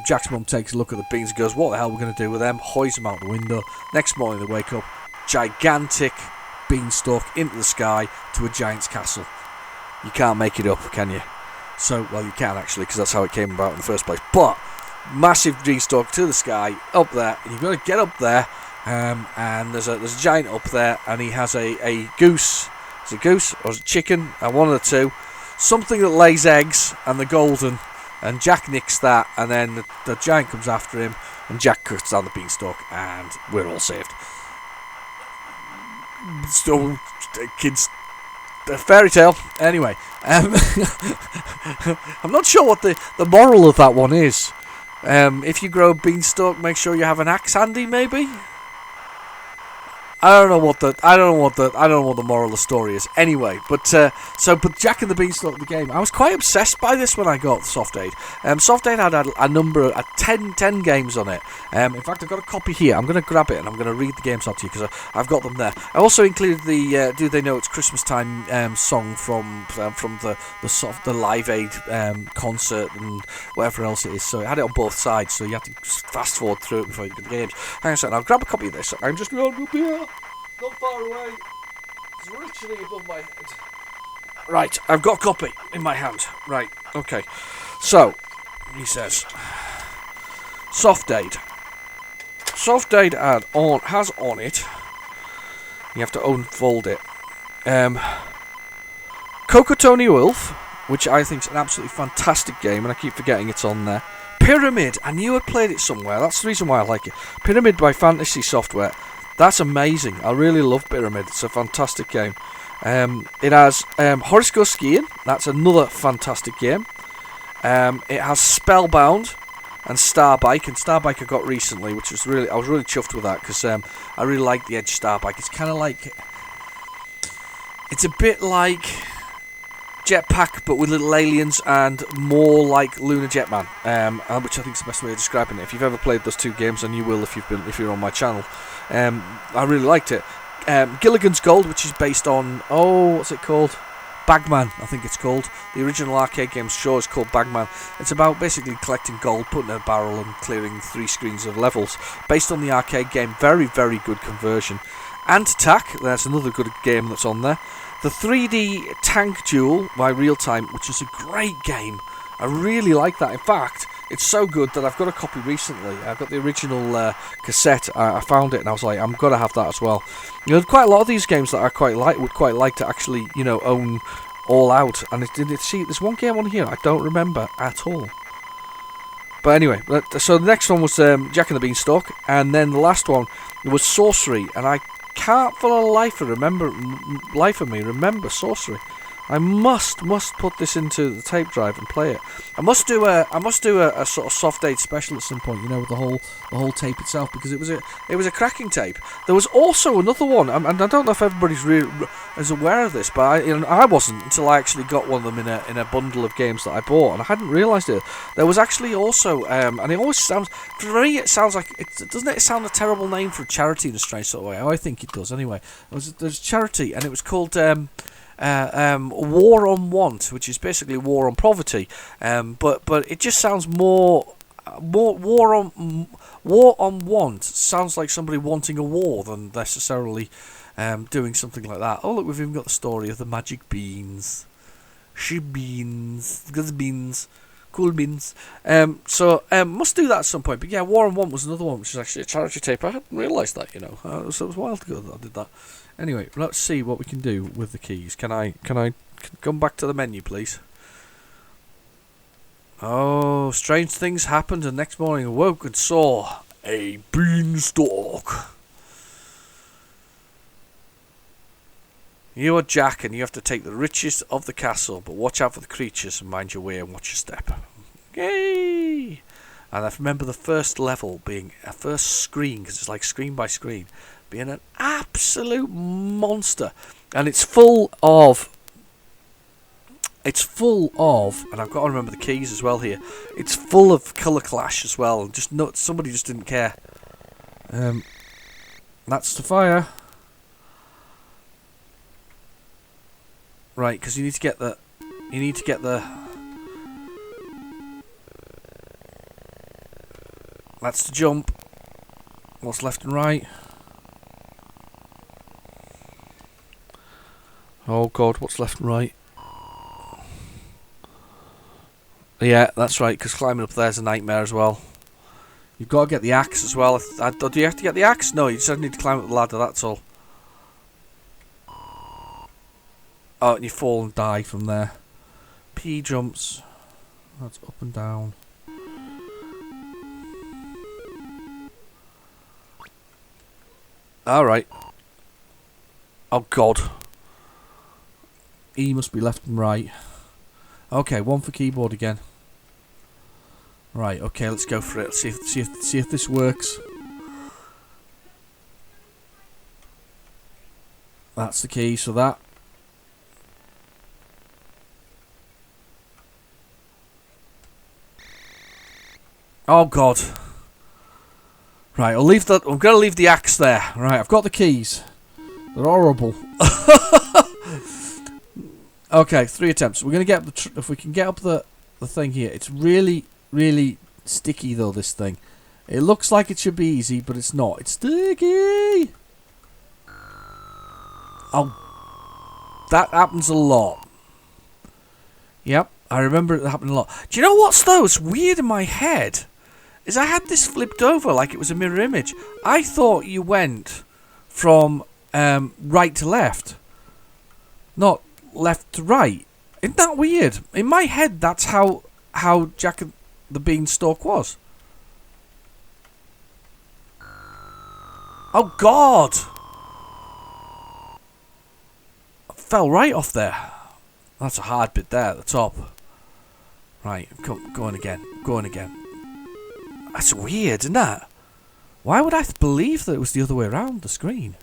Speaker 1: Jack's mum takes a look at the beans and goes, "What the hell are we going to do with them?" Hoys them out the window. Next morning they wake up, gigantic beanstalk into the sky to a giant's castle. You can't make it up, can you? So, well, you can actually, because that's how it came about in the first place. But massive beanstalk to the sky, up there, and you've got to get up there. And there's a giant up there, and he has a goose. Is it a goose or is it chicken? One of the two. Something that lays eggs, and they're golden. And Jack nicks that, and then the giant comes after him, and Jack cuts down the beanstalk, and we're all saved. So, kids. A fairy tale. Anyway, I'm not sure what the moral of that one is. If you grow a beanstalk, make sure you have an axe handy. Maybe. I don't know what the moral of the story is. Anyway, but Jack and the Beanstalk, the game, I was quite obsessed by this when I got Soft Aid. Soft Aid had a number of 10 games on it. In fact, I've got a copy here. I'm going to grab it and I'm going to read the games out to you because I've got them there. I also included the "Do They Know It's Christmas Time" song from the Live Aid concert and whatever else it is. So it had it on both sides. So you had to fast forward through it before you get the games. Hang on a second. I'll grab a copy of this. I'm just going up here. Not far away. It's literally above my head. Right, I've got a copy in my hand. Right, okay. So, he says, Soft Aid. Soft Aid has on it, you have to unfold it, Coco Tony Wolf, which I think is an absolutely fantastic game, and I keep forgetting it's on there. Pyramid, I knew I'd played it somewhere, that's the reason why I like it. Pyramid by Fantasy Software. That's amazing. I really love Pyramid. It's a fantastic game. It has Horace Goes Skiing. That's another fantastic game. It has Spellbound and Starbike. And Starbike I got recently, which was I was really chuffed with that because I really like the Edge Starbike. It's kind of like, it's a bit like Jetpack, but with little aliens and more like Lunar Jetman, which I think is the best way of describing it. If you've ever played those two games, and you will if you're on my channel, I really liked it. Gilligan's Gold, which is based on what's it called? Bagman, I think it's called. The original arcade game sure is called Bagman. It's about basically collecting gold, putting in a barrel, and clearing 3 screens of levels. Based on the arcade game, very, very good conversion. Ant Attack, that's another good game that's on there. The 3D Tank Duel by Real Time, which is a great game. I really like that. In fact, it's so good that I've got a copy recently. I've got the original cassette. I found it and I was like, I'm going to have that as well. There's quite a lot of these games that I would quite like to actually, own all out. And there's one game on here I don't remember at all. But anyway, so the next one was Jack and the Beanstalk, and then the last one was Sorcery, and I can't for the life of me remember Sorcery. I must put this into the tape drive and play it. I must do a sort of soft aid special at some point, you know, with the whole tape itself, because it was a cracking tape. There was also another one, and I don't know if everybody's is aware of this, but I wasn't until I actually got one of them in a bundle of games that I bought, and I hadn't realised it. There was actually also, and it always sounds, for me, it sounds like doesn't it sound a terrible name for a charity in a strange sort of way? I think it does anyway. There's a charity, and it was called War on Want, which is basically war on poverty, but it just sounds more war on want sounds like somebody wanting a war than necessarily doing something like that. Oh look, we've even got the story of the magic beans, good beans, cool beans. So must do that at some point. But yeah, War on Want was another one, which is actually a charity tape. I hadn't realised that, you know. So it was a while ago that I did that. Anyway, let's see what we can do with the keys. Can I come back to the menu, please? Oh, strange things happened, and next morning I awoke and saw a beanstalk. You are Jack, and you have to take the riches of the castle, but watch out for the creatures and mind your way and watch your step. Yay! And I remember the first level being a first screen, because it's like screen by screen, being an absolute monster, and it's full of, and I've got to remember the keys as well here. It's full of colour clash as well, and somebody just didn't care. That's the fire, right? Because you need to get the. That's the jump. What's left and right? Oh god, what's left and right? Yeah, that's right, because climbing up there's a nightmare as well. You've got to get the axe as well. Do you have to get the axe? No, you just need to climb up the ladder, that's all. Oh, and you fall and die from there. P jumps. That's up and down. Alright. Oh god. E must be left and right. Okay, one for keyboard again. Right, okay, let's go for it. See if this works. That's the key, so that. Oh god. Right, I'll leave that. I'm gonna leave the axe there. Right, I've got the keys. They're horrible. Okay, 3 attempts. We're gonna get if we can get up the thing here. It's really sticky though. This thing. It looks like it should be easy, but it's not. It's sticky. Oh, that happens a lot. Yep, I remember it happening a lot. Do you know what's though? It's weird in my head. Is I had this flipped over like it was a mirror image. I thought you went from right to left, not left to right. Isn't that weird? In my head, that's how Jack and the Beanstalk was. Oh God! I fell right off there. That's a hard bit there at the top. Right, going again. That's weird, isn't that? Why would I believe that it was the other way around the screen?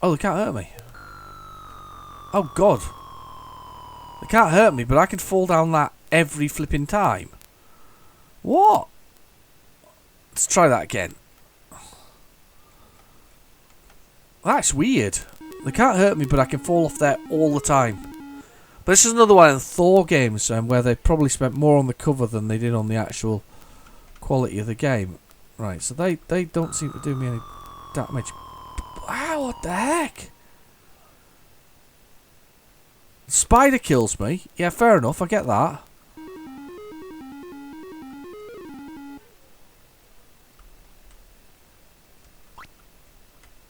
Speaker 1: Oh, they can't hurt me. Oh God. They can't hurt me, but I can fall down that every flipping time. What? Let's try that again. That's weird. They can't hurt me, but I can fall off there all the time. But this is another one of the Thor games where they probably spent more on the cover than they did on the actual quality of the game. Right, so they don't seem to do me any damage. Wow, what the heck? Spider kills me. Yeah, fair enough, I get that.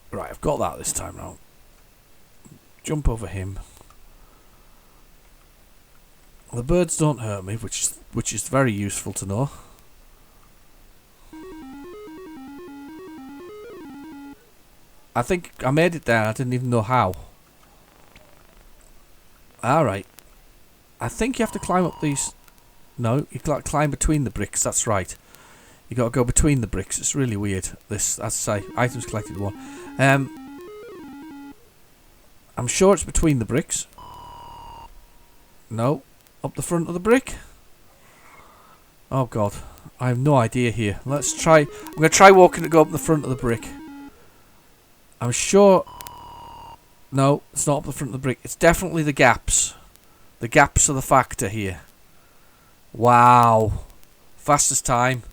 Speaker 1: Right, I've got that this time round. Jump over him. The birds don't hurt me, which is very useful to know. I think I made it there. I didn't even know how. Alright. I think you have to climb up these... No, you got to climb between the bricks. That's right. You got to go between the bricks. It's really weird. This, as I say, items collected 1. I'm sure it's between the bricks. No. Up the front of the brick. Oh god. I have no idea here. Let's try... I'm going to try walking to go up the front of the brick. I'm sure... No, it's not up the front of the brick. It's definitely the gaps. The gaps are the factor here. Wow. Fastest time.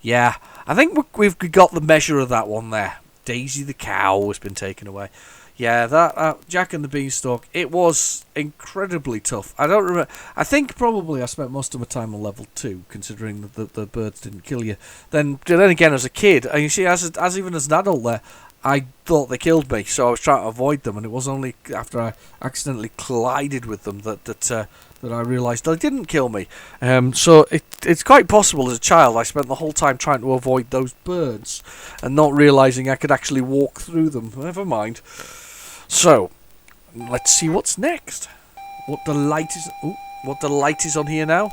Speaker 1: Yeah. I think we've got the measure of that one there. Daisy the cow has been taken away. Yeah, that Jack and the Beanstalk, it was incredibly tough. I don't remember. I think probably I spent most of my time on level 2, considering that the birds didn't kill you. Then again, as a kid, and you see, as even as an adult there, I thought they killed me, so I was trying to avoid them, and it was only after I accidentally collided with them that I realised they didn't kill me. So it's quite possible as a child I spent the whole time trying to avoid those birds and not realising I could actually walk through them. Never mind. So, let's see what's next. What the light is... Ooh, what the light is on here now?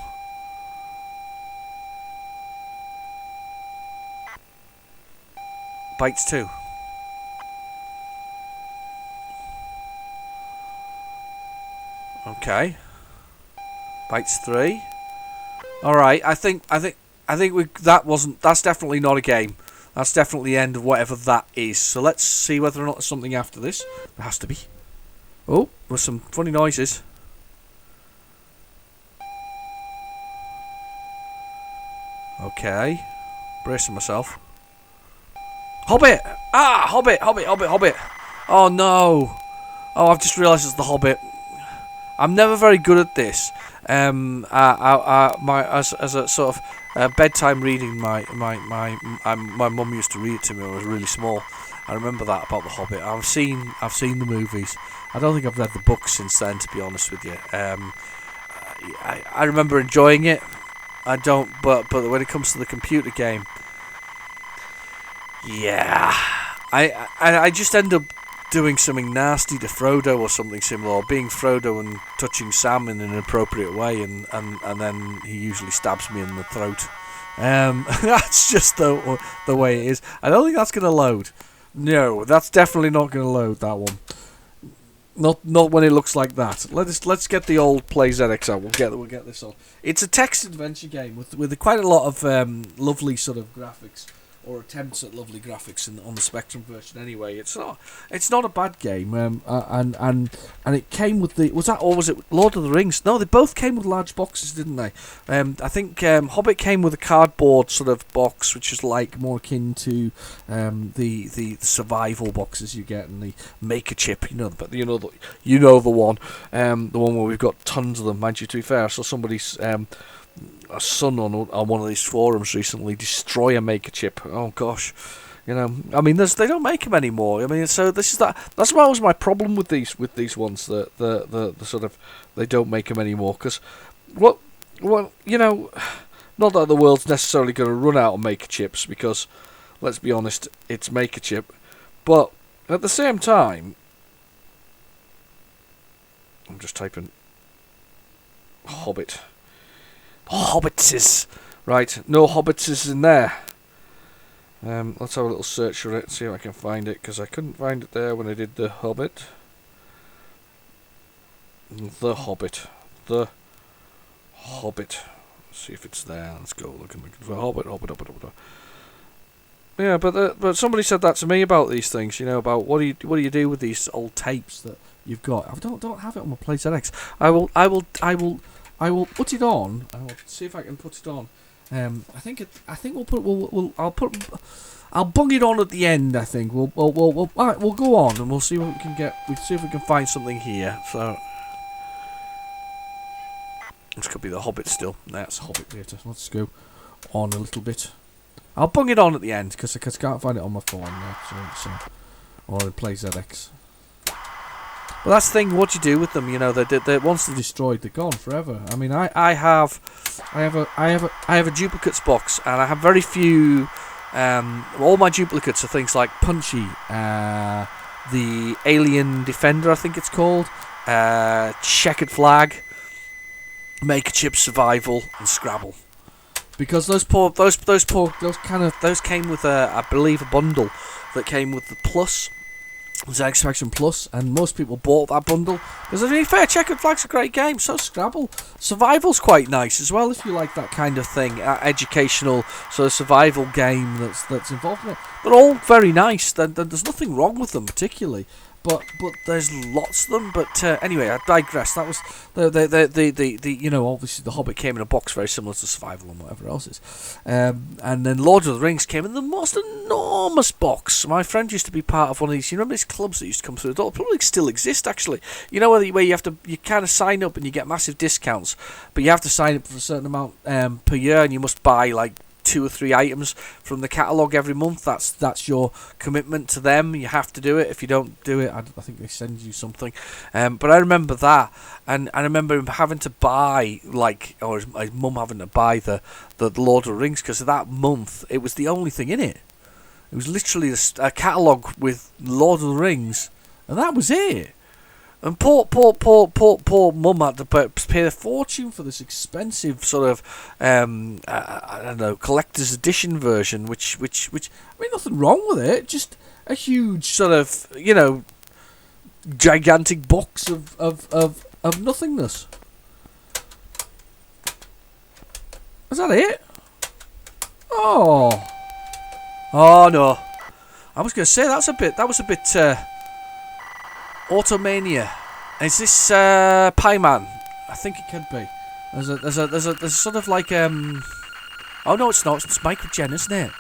Speaker 1: Bites 2. Okay. Bites 3. Alright, I think that's definitely not a game. That's definitely the end of whatever that is. So let's see whether or not there's something after this. There has to be. Oh, there's some funny noises. Okay. Bracing myself. Hobbit! Ah! Hobbit! Hobbit! Hobbit! Hobbit! Oh no! Oh, I've just realised it's the Hobbit. I'm never very good at this. As a sort of bedtime reading, my mum used to read it to me when I was really small. I remember that about the Hobbit. I've seen the movies. I don't think I've read the books since then, to be honest with you. I remember enjoying it. I don't, but when it comes to the computer game, yeah, I just end up doing something nasty to Frodo or something similar, or being Frodo and touching Sam in an inappropriate way, and then he usually stabs me in the throat. That's just the way it is. I don't think that's going to load. No, that's definitely not going to load, that one. Not when it looks like that. Let's get the old PlayZX out. We'll get this on. It's a text adventure game with quite a lot of lovely sort of graphics, or attempts at lovely graphics on the Spectrum version. Anyway, it's not a bad game. And it came with the was it Lord of the Rings? No, they both came with large boxes, didn't they? I think Hobbit came with a cardboard sort of box, which is like more akin to the survival boxes you get in the Maker Chip. You know the one, the one where we've got tons of them. Mind you, to be fair, I saw somebody's a son on one of these forums recently destroy a Maker Chip. Oh gosh, I mean, they don't make them anymore. I mean, so that's what was my problem with these ones. The sort of, they don't make them anymore, because not that the world's necessarily going to run out of Maker Chips, because let's be honest, it's Maker Chip, but at the same time, I'm just typing Hobbit. Hobbitses! Right, no Hobbitses in there. Let's have a little search for it, see if I can find it, because I couldn't find it there when I did the Hobbit. The Hobbit. The Hobbit. Let's see if it's there. Let's go looking for Hobbit. Yeah, but somebody said that to me about these things, about what do you do with these old tapes that you've got. I don't have it on my PlayZX. I will put it on. I will see if I can put it on. I'll bung it on at the end. I think we'll go on and we'll see what we can get. We'll see if we can find something here. So this could be the Hobbit still. That's Hobbit data. Let's go on a little bit. I'll bung it on at the end because I can't find it on my phone yet, or in PlayZX. Well, that's the thing. What you do with them, they once they're destroyed, they're gone forever. I mean, I have a duplicates box, and I have very few All my duplicates are things like Punchy, the Alien Defender, I think it's called, Checkered Flag, Make a Chip Survival, and Scrabble. Because those came with I believe a bundle that came with the Plus, ZX Spectrum Plus, and most people bought that bundle because, to be fair, Checkered Flag's a great game. So Scrabble, Survival's quite nice as well if you like that kind of thing, educational sort of survival game that's involved in it. They're all very nice. There's nothing wrong with them particularly. But there's lots of them. But anyway, I digress. That was the obviously the Hobbit came in a box very similar to Survival and whatever else is. And then Lord of the Rings came in the most enormous box. My friend used to be part of one of these. You remember these clubs that used to come through the door? Probably still exist actually. You know where you kind of sign up and you get massive discounts, but you have to sign up for a certain amount per year, and you must buy like 2 or 3 items from the catalogue every month. That's your commitment to them. You have to do it. If you don't do it, I think they send you something. But I remember that, and I remember him having to buy, or his mum having to buy the Lord of the Rings, because that month it was the only thing in it. It was literally a catalogue with Lord of the Rings, and that was it. And poor mum had to pay a fortune for this expensive sort of, I don't know, collector's edition version, which, I mean, nothing wrong with it, just a huge sort of, gigantic box of nothingness. Is that it? Oh no. I was going to say, that was a bit, Automania. Is this Pieman? I think it could be. There's a sort of like oh no, it's not. It's Microgen, isn't it?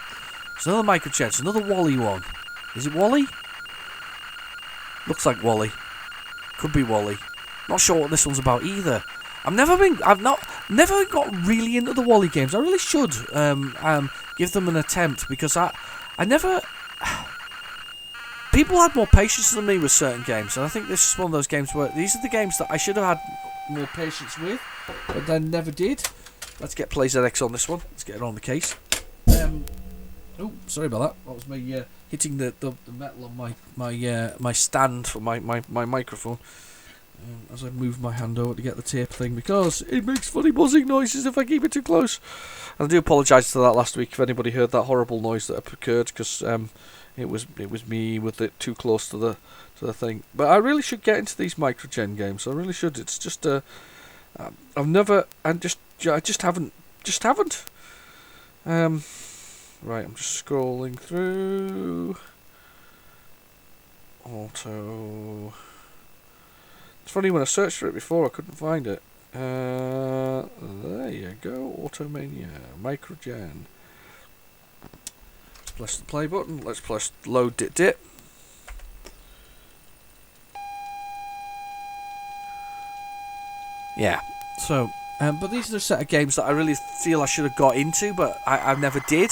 Speaker 1: It's another Microgen. It's another Wally one. Is it Wally? Looks like Wally. Could be Wally. Not sure what this one's about either. I've never got really into the Wally games. I really should give them an attempt, because I never. People had more patience than me with certain games, and I think this is one of those games where these are the games that I should have had more patience with, but then never did. Let's get PlayZX on this one. Let's get it on the case. Oh, sorry about that. That was me hitting the metal on my stand for my microphone. As I move my hand over to get the tape thing, because it makes funny buzzing noises if I keep it too close. And I do apologise for that last week if anybody heard that horrible noise that occurred, because it was me with it too close to the thing. But I really should get into these Microgen games. I really should. It's just I just haven't. Right, I'm just scrolling through. Auto. It's funny, when I searched for it before, I couldn't find it. There you go, Automania, Microgen. Let's press the play button. Let's press load dit. Yeah. So, but these are a set of games that I really feel I should have got into, but I never did.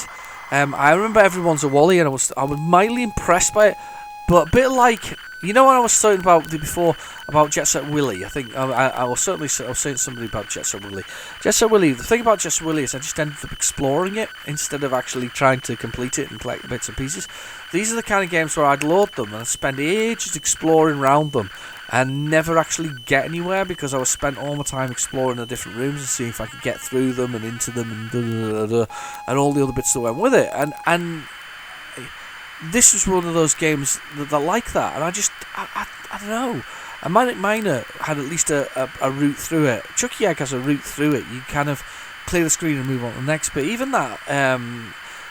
Speaker 1: I remember Everyone's a Wally, and I was mildly impressed by it, but a bit like, you know what I was talking about before about Jet Set Willy. I think I was saying to somebody about Jet Set Willy. Jet Set Willy. The thing about Jet Set Willy is I just ended up exploring it instead of actually trying to complete it and collect the bits and pieces. These are the kind of games where I'd load them and I'd spend ages exploring around them and never actually get anywhere, because I was spent all my time exploring the different rooms and seeing if I could get through them and into them and all the other bits that went with it. And this was one of those games that like that, and I don't know. And Miner had at least a route through it. Chucky Egg has a route through it. You kind of clear the screen and move on to the next bit. Even that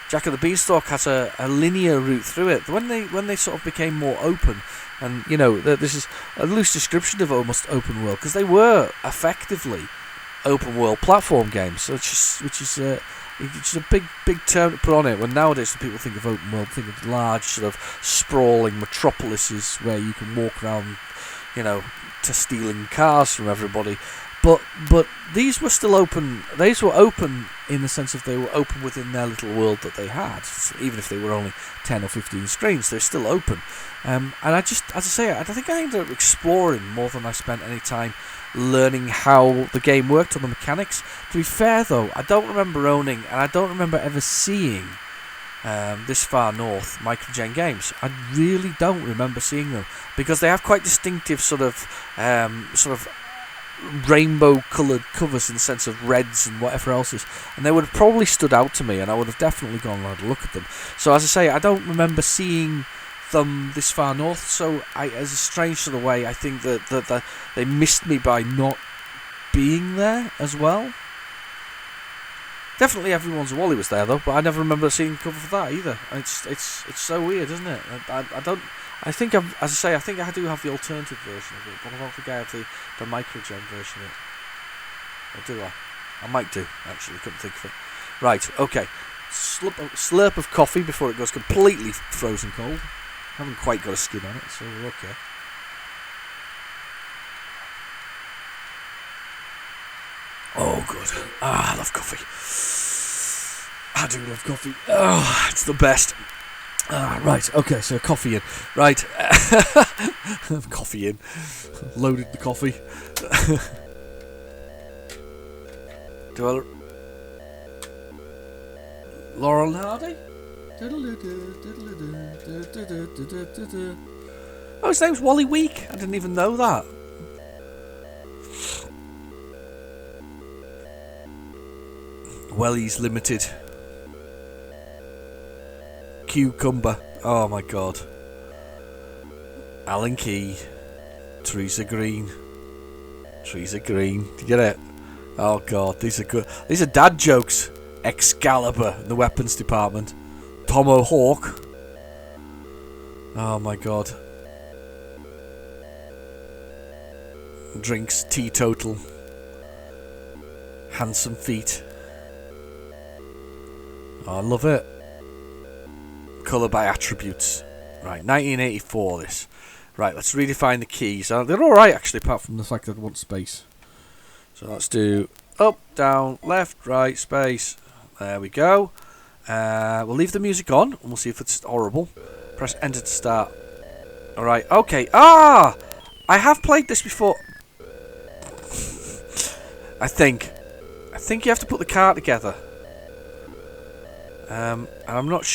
Speaker 1: Jack of the Beanstalk has a linear route through it. When they sort of became more open, and this is a loose description of almost open world, because they were effectively open world platform games, which is a big term to put on it. When nowadays when people think of open world, think of large sort of sprawling metropolises where you can walk around, to stealing cars from everybody. But these were still open. These were open in the sense of they were open within their little world that they had. Even if they were only 10 or 15 screens, they're still open. And I just, as I say, I think I ended up exploring more than I spent any time learning how the game worked on the mechanics. To be fair though, I don't remember owning, and I don't remember ever seeing this far north, Microgen Games. I really don't remember seeing them because they have quite distinctive sort of rainbow coloured covers in the sense of reds and whatever else is, and they would have probably stood out to me, and I would have definitely gone and had a look at them. So as I say, I don't remember seeing them this far north, so as a strange sort of way, I think that they missed me by not being there as well. Definitely Everyone's a Wally was there though, but I never remember seeing the cover for that either. It's so weird, isn't it? I think I do have the alternative version of it, but I don't think I have the Microgen version of it. Or do I? I might do, actually, couldn't think of it. Right, okay. Slurp of coffee before it goes completely frozen cold. I haven't quite got a skin on it, so we're okay. Oh, good. I love coffee. I do love coffee. Oh, it's the best. Right, okay, so coffee in. Right. Coffee in. Loaded the coffee. Laurel and Hardy? Oh, his name's Wally Week. I didn't even know that. Wellies Limited. Cucumber. Oh my god. Alan Key. Teresa Green. Teresa Green. Do you get it? Oh god, these are good. These are dad jokes. Excalibur in the weapons department. Tomahawk. Oh my god. Drinks teetotal. Handsome feet. Oh, I love it. Colour by attributes. Right, 1984 this. Right, let's redefine the keys. They're alright actually, apart from the fact that I want space. So let's do up, down, left, right, space. There we go. We'll leave the music on and we'll see if it's horrible. Press enter to start. Alright, okay. I have played this before. I think you have to put the car together. And I'm not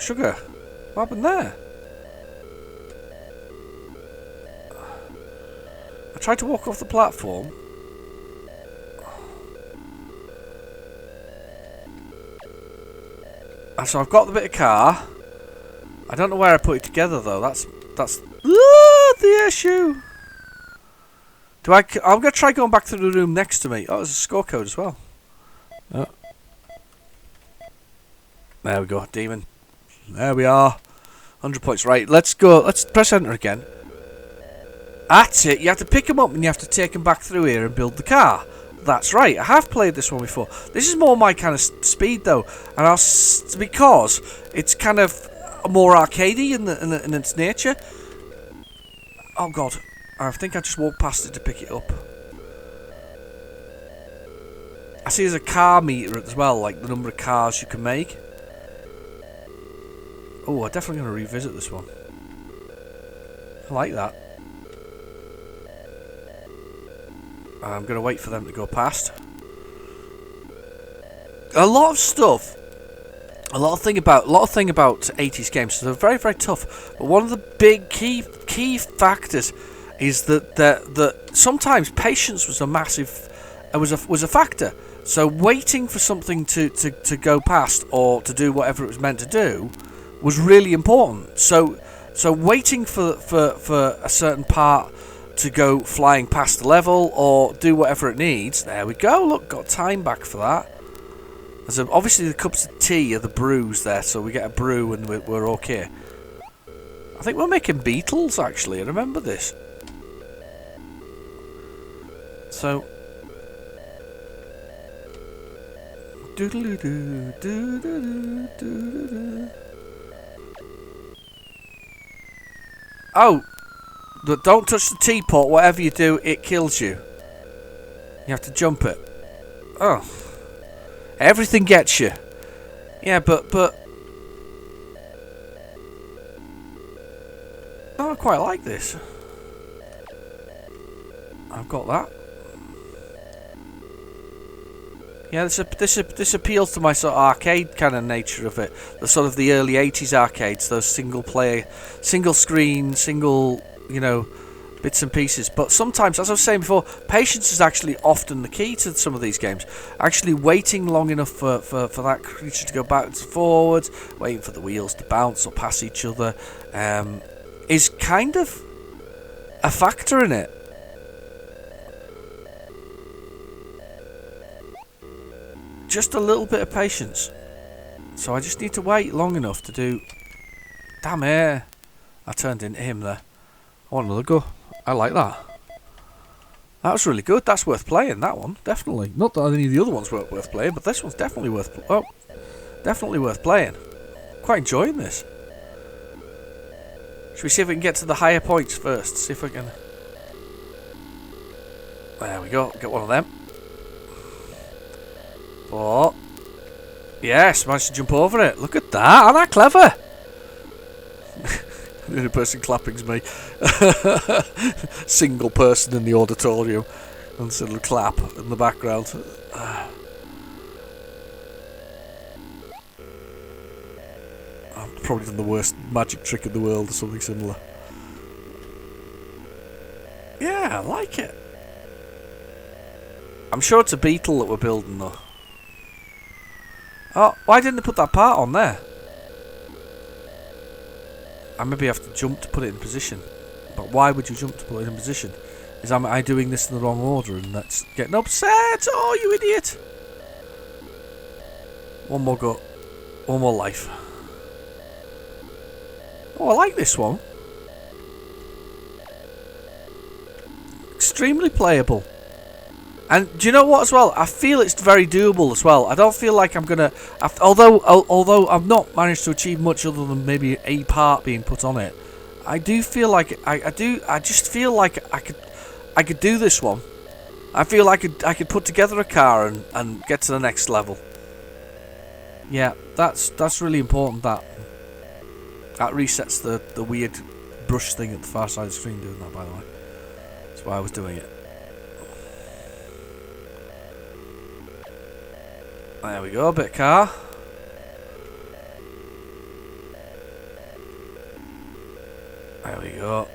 Speaker 1: Sugar, what happened there? I tried to walk off the platform. And so I've got the bit of car. I don't know where I put it together though. That's the issue. I'm going to try going back to the room next to me. Oh, there's a score code as well. Oh. There we go, demon. There we are. 100 points. Right, let's go. Let's press enter again. That's it. You have to pick them up and you have to take them back through here and build the car. That's right. I have played this one before. This is more my kind of speed though, and because it's kind of more arcadey in its nature. Oh god, I think I just walked past it to pick it up. I see there's a car meter as well, like the number of cars you can make. Oh, I'm definitely going to revisit this one. I like that. I'm going to wait for them to go past. A lot of stuff. A lot of thing about 80s games. So they're very, very tough. But one of the big key factors is that sometimes patience was a massive. Was a factor. So waiting for something to go past or to do whatever it was meant to do was really important. So waiting for a certain part to go flying past the level or do whatever it needs. There we go. Look, got time back for that. There's obviously the cups of tea are the brews there, so we get a brew and we're okay. I think we're making beetles actually. I remember this. So. Oh, don't touch the teapot. Whatever you do, it kills you. You have to jump it. Oh, everything gets you. Yeah, but oh, I quite like this. I've got that. Yeah, this appeals to my sort of arcade kind of nature of it. The sort of the early 80s arcades, those single player, single screen, single, you know, bits and pieces. But sometimes, as I was saying before, patience is actually often the key to some of these games. Actually waiting long enough for that creature to go backwards and forwards, waiting for the wheels to bounce or pass each other, is kind of a factor in it. Just a little bit of patience. So I just need to wait long enough to do... Damn it. I turned into him there. I want another go. I like that. That was really good. That's worth playing, that one. Definitely. Not that any of the other ones weren't worth playing, but this one's definitely worth... definitely worth playing. Quite enjoying this. Should we see if we can get to the higher points first? See if we can... There we go. Get one of them. Oh, yes, managed to jump over it. Look at that, aren't I clever? The only person clapping's me. Single person in the auditorium. And a little clap in the background. I've probably done the worst magic trick in the world or something similar. Yeah, I like it. I'm sure it's a beetle that we're building though. Oh, why didn't they put that part on there? I maybe have to jump to put it in position. But why would you jump to put it in position? Am I doing this in the wrong order and that's getting upset? Oh, you idiot! One more go. One more life. Oh, I like this one. Extremely playable. And do you know what as well? I feel it's very doable as well. I don't feel like I'm gonna... Although I've not managed to achieve much other than maybe a part being put on it, I do feel like... I just feel like I could do this one. I feel I could put together a car and get to the next level. Yeah, that's really important, that. That resets the weird brush thing at the far side of the screen doing that, by the way. That's why I was doing it. There we go, a bit of car. There we go.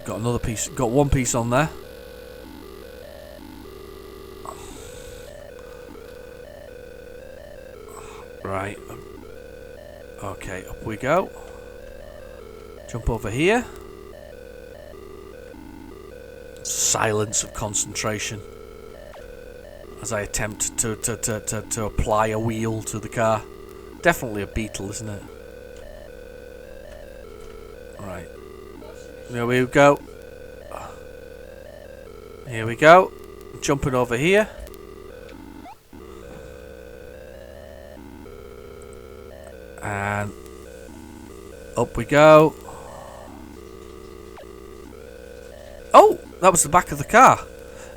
Speaker 1: Got another piece, got one piece on there. Right. Okay, up we go. Jump over here. Silence of concentration as I attempt to apply a wheel to the car. Definitely a beetle, isn't it? Right. There we go. Here we go. Jumping over here. And up we go. Oh, that was the back of the car.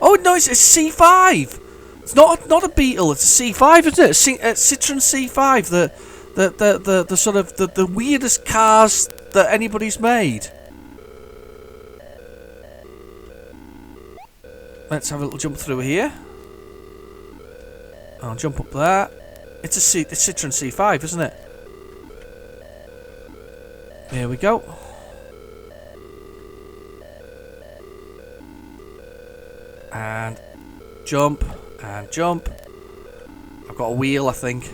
Speaker 1: Oh no, it's a C5. It's not a Beetle. It's a C5, isn't it? A Citroen C5. The sort of the weirdest cars that anybody's made. Let's have a little jump through here. I'll jump up there. It's a Citroen C5, isn't it? Here we go. And jump and jump. I've got a wheel, I think.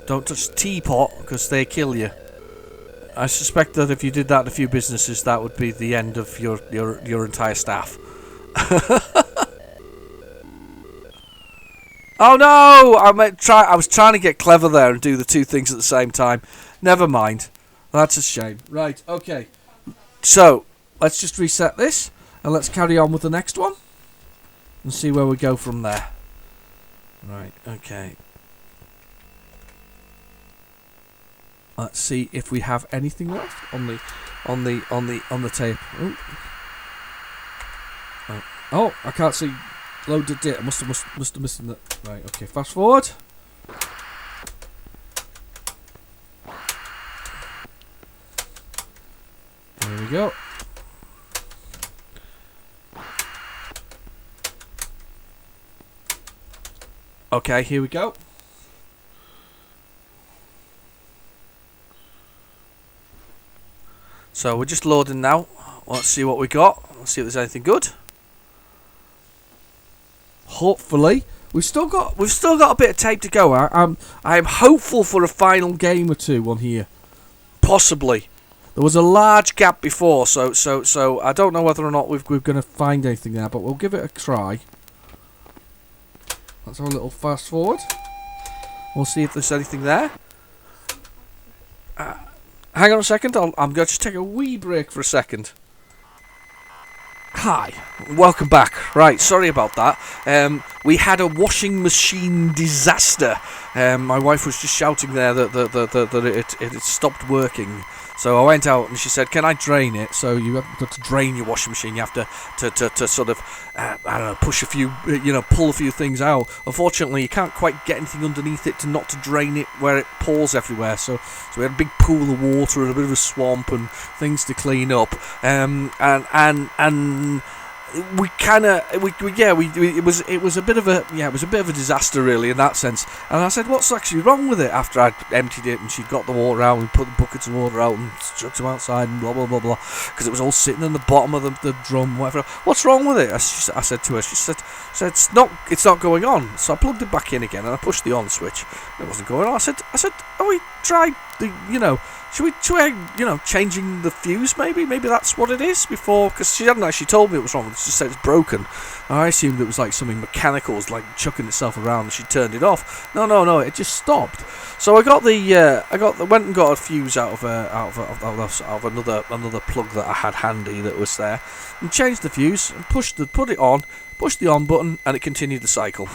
Speaker 1: Don't touch teapot because they kill you. I suspect that if you did that in a few businesses, that would be the end of your entire staff. Oh no! I was trying to get clever there and do the two things at the same time. Never mind. That's a shame. Right, okay. So, let's just reset this and let's carry on with the next one and see where we go from there. Right, okay. Let's see if we have anything left on the tape. Oh, I can't see. Loaded data. I must have missed that. Right, okay, fast forward. There we go. Okay, here we go. So we're just loading now. Let's see what we got. Let's see if there's anything good. Hopefully, we've still got a bit of tape to go. I'm hopeful for a final game or two on here, possibly. There was a large gap before, so I don't know whether or not we're going to find anything there, but we'll give it a try. Let's have a little fast forward. We'll see if there's anything there. Hang on a second, I'm going to just take a wee break for a second. Hi, welcome back. Right, sorry about that. We had a washing machine disaster. My wife was just shouting there that it had stopped working. So I went out and she said, "Can I drain it?" So you have to drain your washing machine. You have to sort of, I don't know, push a few, pull a few things out. Unfortunately, you can't quite get anything underneath it to drain it where it pours everywhere. So we had a big pool of water and a bit of a swamp and things to clean up. And we kind of it was a bit of a disaster really in that sense. And I said, "What's actually wrong with it?" After I'd emptied it and she'd got the water out and put the buckets of water out and chucked them outside and blah blah blah blah, because it was all sitting in the bottom of the drum, whatever. "What's wrong with it?" I said to her. She said it's not going on. So I plugged it back in again and I pushed the on switch. It wasn't going on. I said, "Oh, we tried the Should we try, changing the fuse maybe? Maybe that's what it is before," because she hadn't actually told me it was wrong. She just said it's broken. I assumed it was like something mechanical, was like chucking itself around, and she turned it off. No, it just stopped. So I went and got a fuse out of another plug that I had handy that was there, and changed the fuse and pushed the on button, and it continued the cycle.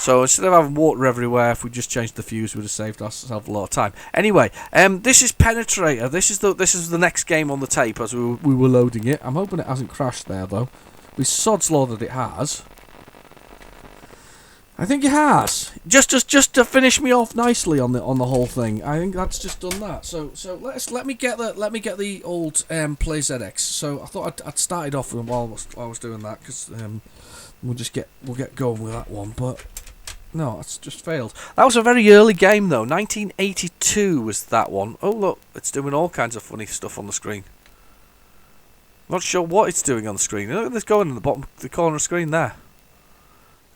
Speaker 1: So instead of having water everywhere, if we just changed the fuse, we'd have saved ourselves a lot of time. Anyway, this is Penetrator. This is the next game on the tape as we were loading it. I'm hoping it hasn't crashed there though. We sod's law that it has. I think it has. Just to finish me off nicely on the whole thing. I think that's just done that. So let me get the old PlayZX. So I thought I'd started off with while I was doing that, because we'll get going with that one, but. No, it's just failed. That was a very early game, though. 1982 was that one. Oh, look, it's doing all kinds of funny stuff on the screen. Not sure what it's doing on the screen. Look at this going in the bottom, the corner of the screen there.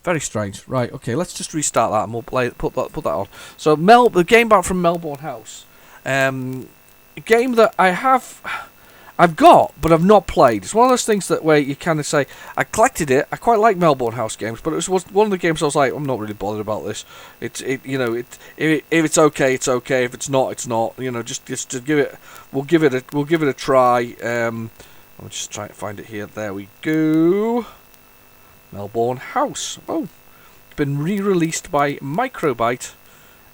Speaker 1: Very strange. Right, okay, let's just restart that and we'll put that on. So, the game back from Melbourne House. A game that I've got, but I've not played. It's one of those things where you kind of say, I collected it. I quite like Melbourne House games, but it was one of the games I was like, I'm not really bothered about this. If it's okay, it's okay. If it's not, it's not. Just to give it. We'll give it a try. I'll just try to find it here. There we go. Melbourne House. Oh, it's been re-released by Microbyte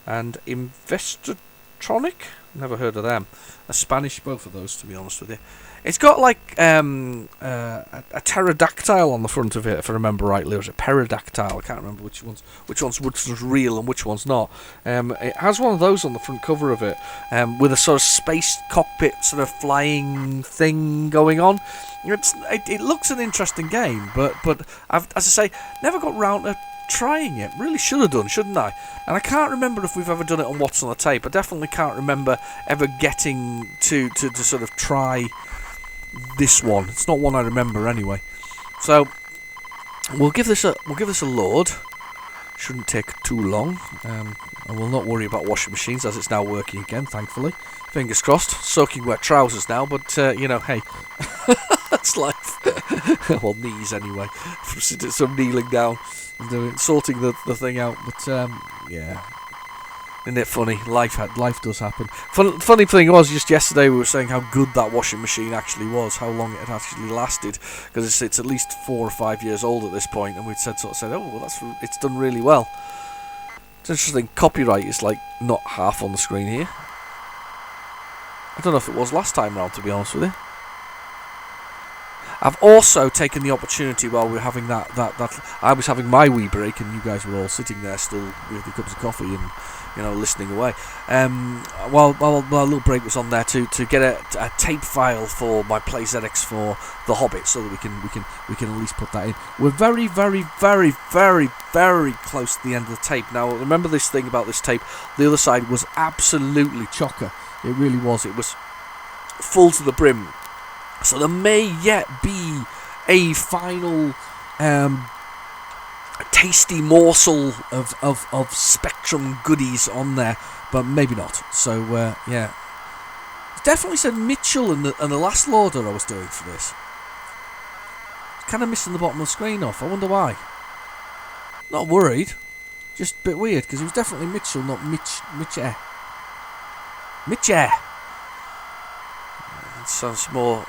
Speaker 1: and Investortronic. Never heard of them. A Spanish, both of those, to be honest with you. It's got like a pterodactyl on the front of it, if I remember rightly, or was it pterodactyl? I can't remember which one's real and which one's not. It has one of those on the front cover of it, with a sort of space cockpit sort of flying thing going on. It looks an interesting game, but I've, as I say, never got round to trying it. Really should have done, shouldn't I? And I can't remember if we've ever done it on What's on the Tape. I definitely can't remember ever getting to sort of try this one. It's not one I remember anyway. So we'll give this a load. Shouldn't take too long. I will not worry about washing machines as it's now working again, thankfully. Fingers crossed. Soaking wet trousers now, but hey, that's life. Well, knees anyway. Some kneeling down and sorting the thing out, but yeah. Isn't it funny? Life does happen. Funny thing was, just yesterday we were saying how good that washing machine actually was, how long it had actually lasted, because it's at least 4 or 5 years old at this point, and we'd said, oh, well, it's done really well. It's interesting. Copyright is like not half on the screen here. I don't know if it was last time round, to be honest with you. I've also taken the opportunity while we were having that I was having my wee break and you guys were all sitting there still with your cups of coffee and listening away. While a little break was on there to get a tape file for my PlayZX for The Hobbit, so that we can at least put that in. We're very, very, very, very, very close to the end of the tape. Now, remember this thing about this tape: the other side was absolutely chocker. It really was. It was full to the brim. So there may yet be a final tasty morsel of Spectrum goodies on there, but maybe not. So yeah, it definitely said Mitchell in the last loader I was doing for this. Kind of missing the bottom of the screen off. I wonder why. Not worried, just a bit weird because it was definitely Mitchell, not Mitch. It sounds more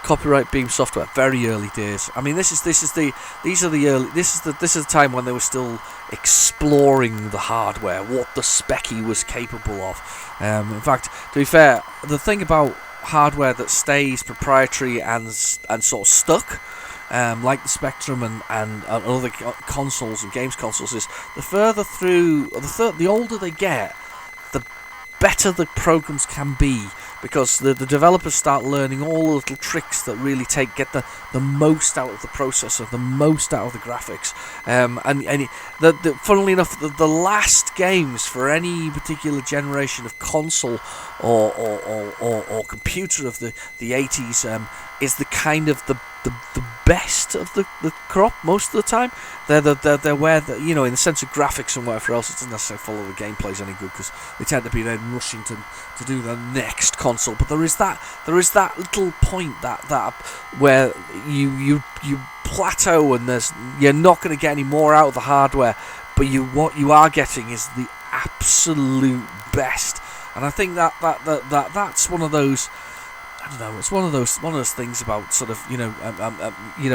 Speaker 1: copyright Beam Software, very early days. I mean, this is the time when they were still exploring the hardware, what the Specky was capable of. In fact, to be fair, the thing about hardware that stays proprietary and sort of stuck, like the Spectrum and other consoles and games consoles, is the further through, the older they get, the better the programs can be, because the developers start learning all the little tricks that really get the most out of the processor, the most out of the graphics. Funnily enough, the last games for any particular generation of console or computer of the 80s is the kind of the best of the crop most of the time. They're where in the sense of graphics and whatever else, it doesn't necessarily follow the gameplay's any good because they tend to be then rushing to do the next console. But there is that little point that where you plateau and you're not going to get any more out of the hardware, but what you are getting is the absolute best. And I think that's one of those. I don't know. It's one of those things about sort of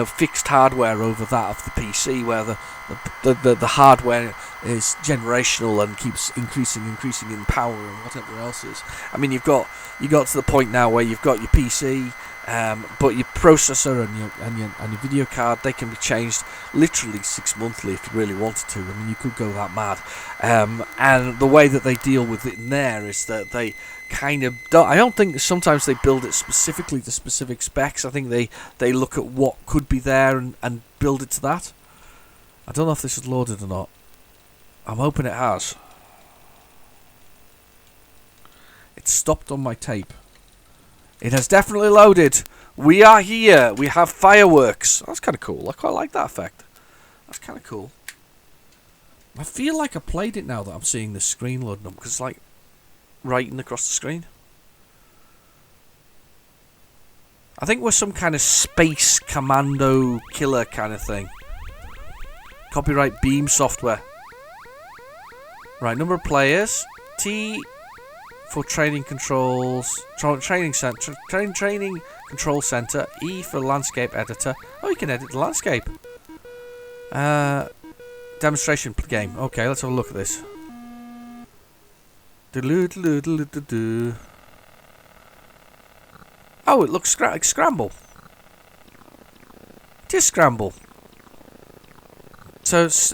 Speaker 1: fixed hardware over that of the PC, where the hardware is generational and keeps increasing in power and whatever else is. I mean, you got to the point now where you've got your PC, but your processor and your video card, they can be changed literally 6 monthly if you really wanted to. I mean, you could go that mad. And the way that they deal with it in there is that they kind of I don't think sometimes they build it specifically to specific specs. I think they look at what could be there and build it to that. I don't know if this is loaded or not. I'm hoping it has. It's stopped on my tape. It has definitely loaded. We are here. We have fireworks. That's kind of cool. I quite like that effect. That's kind of cool. I feel like I played it now that I'm seeing this screen loading up, because it's like writing across the screen. I think we're some kind of space commando killer kind of thing. Copyright Beam Software. Right, number of players. T for training controls. Training control center. E for landscape editor. Oh, you can edit the landscape. Demonstration game. Okay, let's have a look at this. Oh, it looks like Scramble. It is Scramble. So it's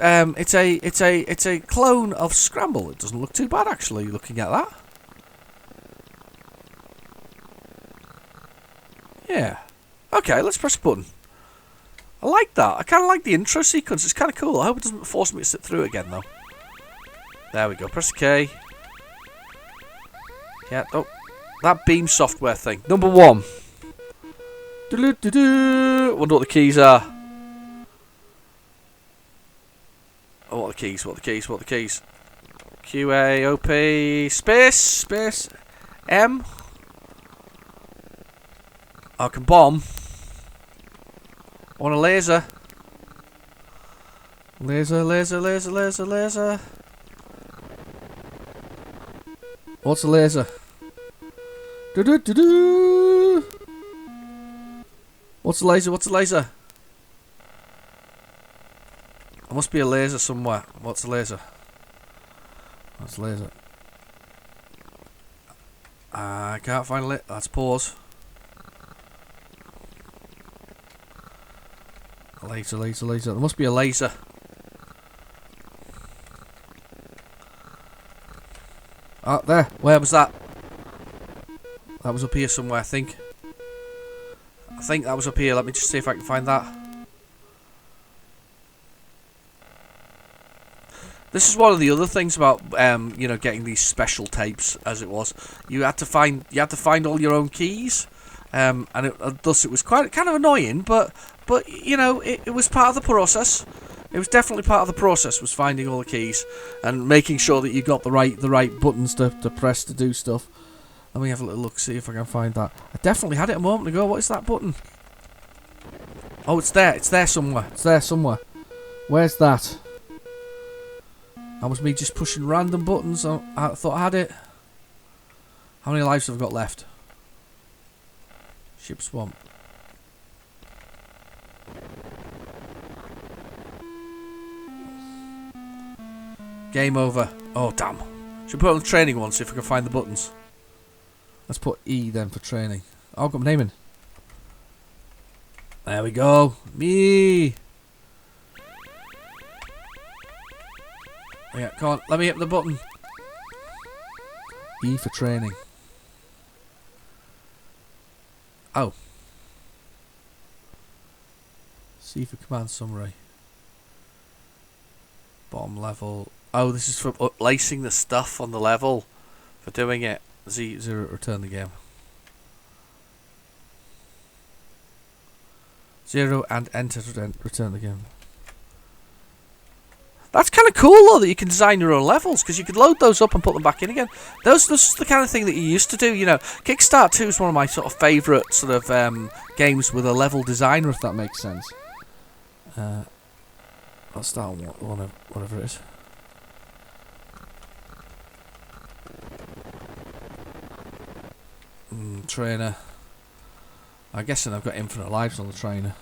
Speaker 1: a clone of Scramble. It doesn't look too bad actually. Looking at that. Yeah. Okay, let's press a button. I like that. I kind of like the intro sequence. It's kind of cool. I hope it doesn't force me to sit through it again though. There we go. Press K. Yeah, oh, that Beam Software thing. Number 1. Wonder what the keys are. Oh, what are the keys? Q, A, O, P, space, M. I can bomb. I want a laser. Laser. What's a laser? What's a laser? There must be a laser somewhere. What's a laser? I can't find it. Let's pause. Laser, laser, laser. There must be a laser. Oh, there. Where was that? That was up here somewhere, I think. I think that was up here. Let me just see if I can find that. This is one of the other things about you know, getting these special tapes, as it was. You had to find all your own keys, and thus it was kind of annoying. But you know, it was part of the process. It was definitely part of the process, was finding all the keys and making sure that you got the right buttons to press to do stuff. Let me have a little look, see if I can find that. I definitely had it a moment ago. What is that button? Oh, it's there. It's there somewhere. It's there somewhere. Where's that? That was me just pushing random buttons. I thought I had it. How many lives have I got left? Ship Swamp. Game over. Oh, damn. Should we put it on training one, see if we can find the buttons. Let's put E then for training. Oh, I've got my name in. There we go. Me. Yeah, come on. Let me hit the button. E for training. Oh. C for command summary. Bottom level. Oh, this is for lacing the stuff on the level. For doing it. Z0, return the game. 0 and enter to return the game. That's kind of cool though, that you can design your own levels, because you could load those up and put them back in again. This is the kind of thing that you used to do, you know. Kickstart 2 is one of my sort of favourite sort of games with a level designer, if that makes sense. Let's start on whatever it is. Trainer. I'm guessing I've got infinite lives on the trainer.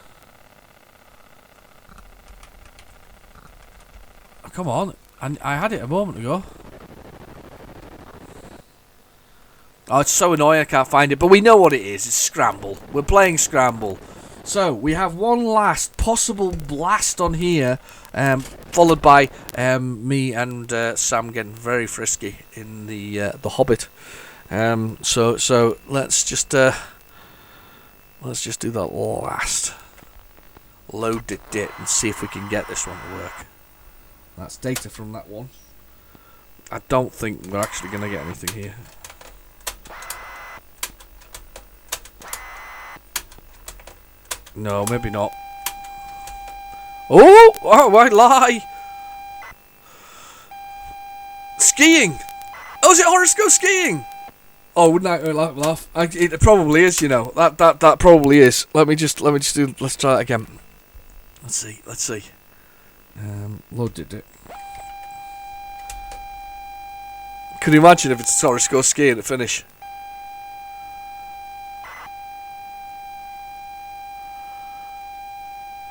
Speaker 1: Oh, come on. I had it a moment ago. Oh, it's so annoying I can't find it. But we know what it is. It's Scramble. We're playing Scramble. So, we have one last possible blast on here. Followed by me and Sam getting very frisky in the Hobbit. So let's just do that last load it and see if we can get this one to work. That's data from that one. I don't think we're actually going to get anything here. No, maybe not. Oh, I lie. Skiing. Oh, is it Horoscope skiing? Oh, wouldn't I laugh? It probably is, you know. That probably is. Let me just do. Let's try it again. Let's see. Loaded it. Could you imagine if it's Horoscope skiing at finish?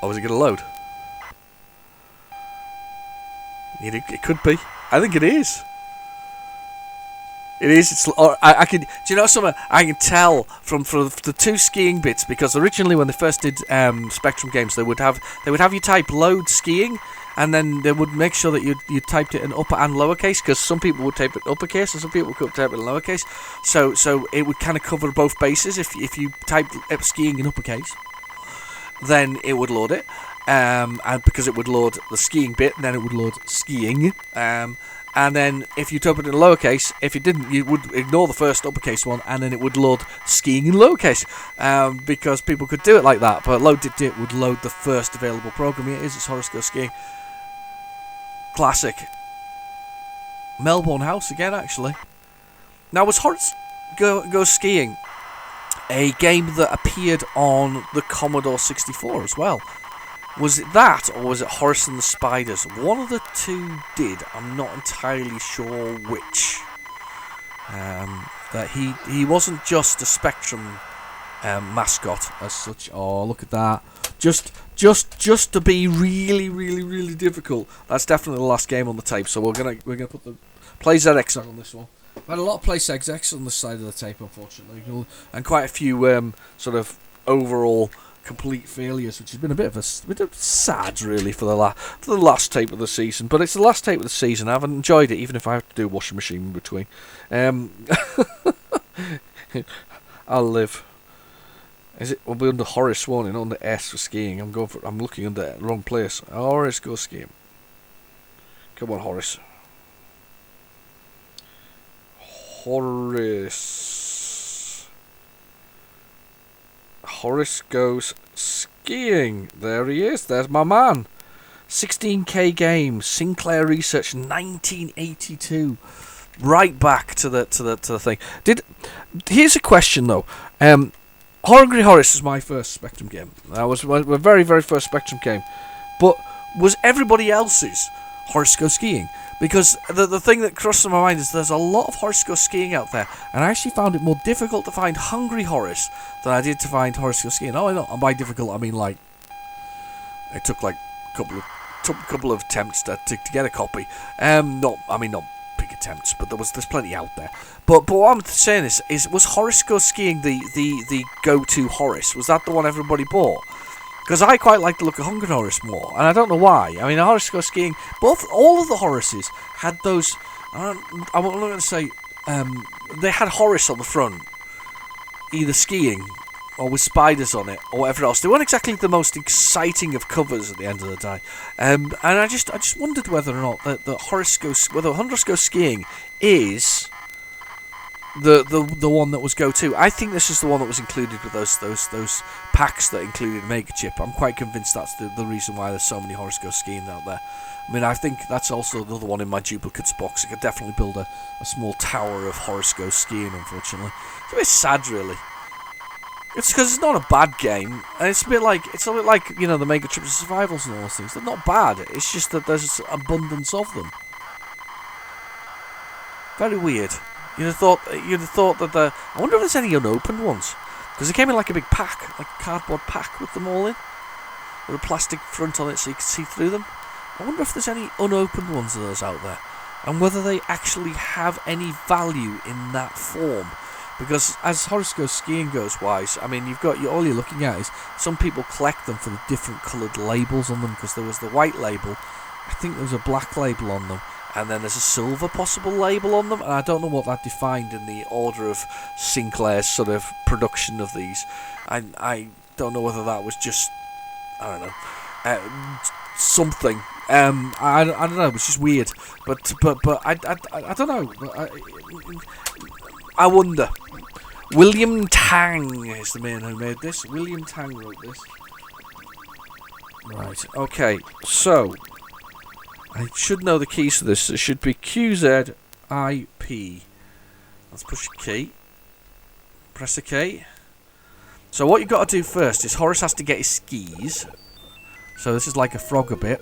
Speaker 1: Oh, is it going to load? It could be. I think it is. It is. It's. I can. Do you know something? I can tell from the two skiing bits, because originally when they first did Spectrum games, they would have you type load skiing, and then they would make sure that you typed it in upper and lowercase, because some people would type it uppercase and some people would type it in lowercase. So it would kind of cover both bases. If you typed skiing in uppercase, then it would load it, and because it would load the skiing bit, and then it would load skiing. And then if you type it in lowercase, if you didn't, you would ignore the first uppercase one, and then it would load skiing in lowercase, because people could do it like that. But load it would load the first available program. Here it is. It's Horoscope skiing. Classic. Melbourne House again, actually. Now, was Horace Go Skiing a game that appeared on the Commodore 64 as well? Was it that, or was it Horace and the Spiders? One of the two did. I'm not entirely sure which. That he wasn't just a Spectrum mascot as such. Oh, look at that! Just to be really, really, really difficult. That's definitely the last game on the tape. So we're gonna put the PlayZX on this one. I've had a lot of PlayZX on this side of the tape, unfortunately, and quite a few sort of overall complete failures, which has been a bit of sad, really, for the last tape of the season. But it's the last tape of the season. I haven't enjoyed it, even if I have to do a washing machine in between. I'll live. Is it? We'll be under Horace warning, under S for skiing. I'm looking under the wrong place. Horace, go skiing. Come on, Horace. Horace goes skiing. There he is. There's my man. 16K games. Sinclair Research, 1982. Right back to the thing. Here's a question though. Hungry Horace is my first Spectrum game. That was my very, very first Spectrum game. But was everybody else's Horace Goes Skiing? Because the thing that crosses my mind is there's a lot of Horace Goes Skiing out there, and I actually found it more difficult to find Hungry Horace than I did to find Horace Goes Skiing. Oh, I know. And by difficult, I mean like it took like a couple of attempts to get a copy. Not big attempts, but there's plenty out there. But what I'm saying is was Horace Goes Skiing the go-to Horace? Was that the one everybody bought? Because I quite like the look of Hungry Horace more, and I don't know why. I mean, Horace Goes Skiing, all of the Horaces had those. I'm not going to say they had Horace on the front, either skiing or with spiders on it or whatever else. They weren't exactly the most exciting of covers at the end of the day, and I just wondered whether or not whether Horace Goes Skiing is the one that was go-to. I think this is the one that was included with those packs that included Mega Chip. I'm quite convinced that's the reason why there's so many Horace Goes Skiing out there. I mean, I think that's also another one in my duplicates box. I could definitely build a small tower of Horace Goes Skiing, unfortunately. It's a bit sad, really. It's because it's not a bad game, and it's a bit like the Mega Trips and Survivals and all those things. They're not bad. It's just that there's abundance of them. Very weird. You'd have thought that I wonder if there's any unopened ones, because they came in like a big pack, like a cardboard pack with them all in, with a plastic front on it so you can see through them. I wonder if there's any unopened ones of those out there, and whether they actually have any value in that form. Because as Horace Goes Skiing goes wise, I mean, all you're looking at is some people collect them for the different coloured labels on them, because there was the white label, I think there was a black label on them, and then there's a silver possible label on them, and I don't know what that defined in the order of Sinclair's sort of production of these. I don't know whether that was just, I don't know, something. I don't know. It's just weird, but I don't know. I wonder. William Tang is the man who made this. William Tang wrote this. Right. Okay. So I should know the keys to this. It should be QZIP. Let's push a key. Press a key. So what you've got to do first is Horace has to get his skis. So this is like a Frogger bit.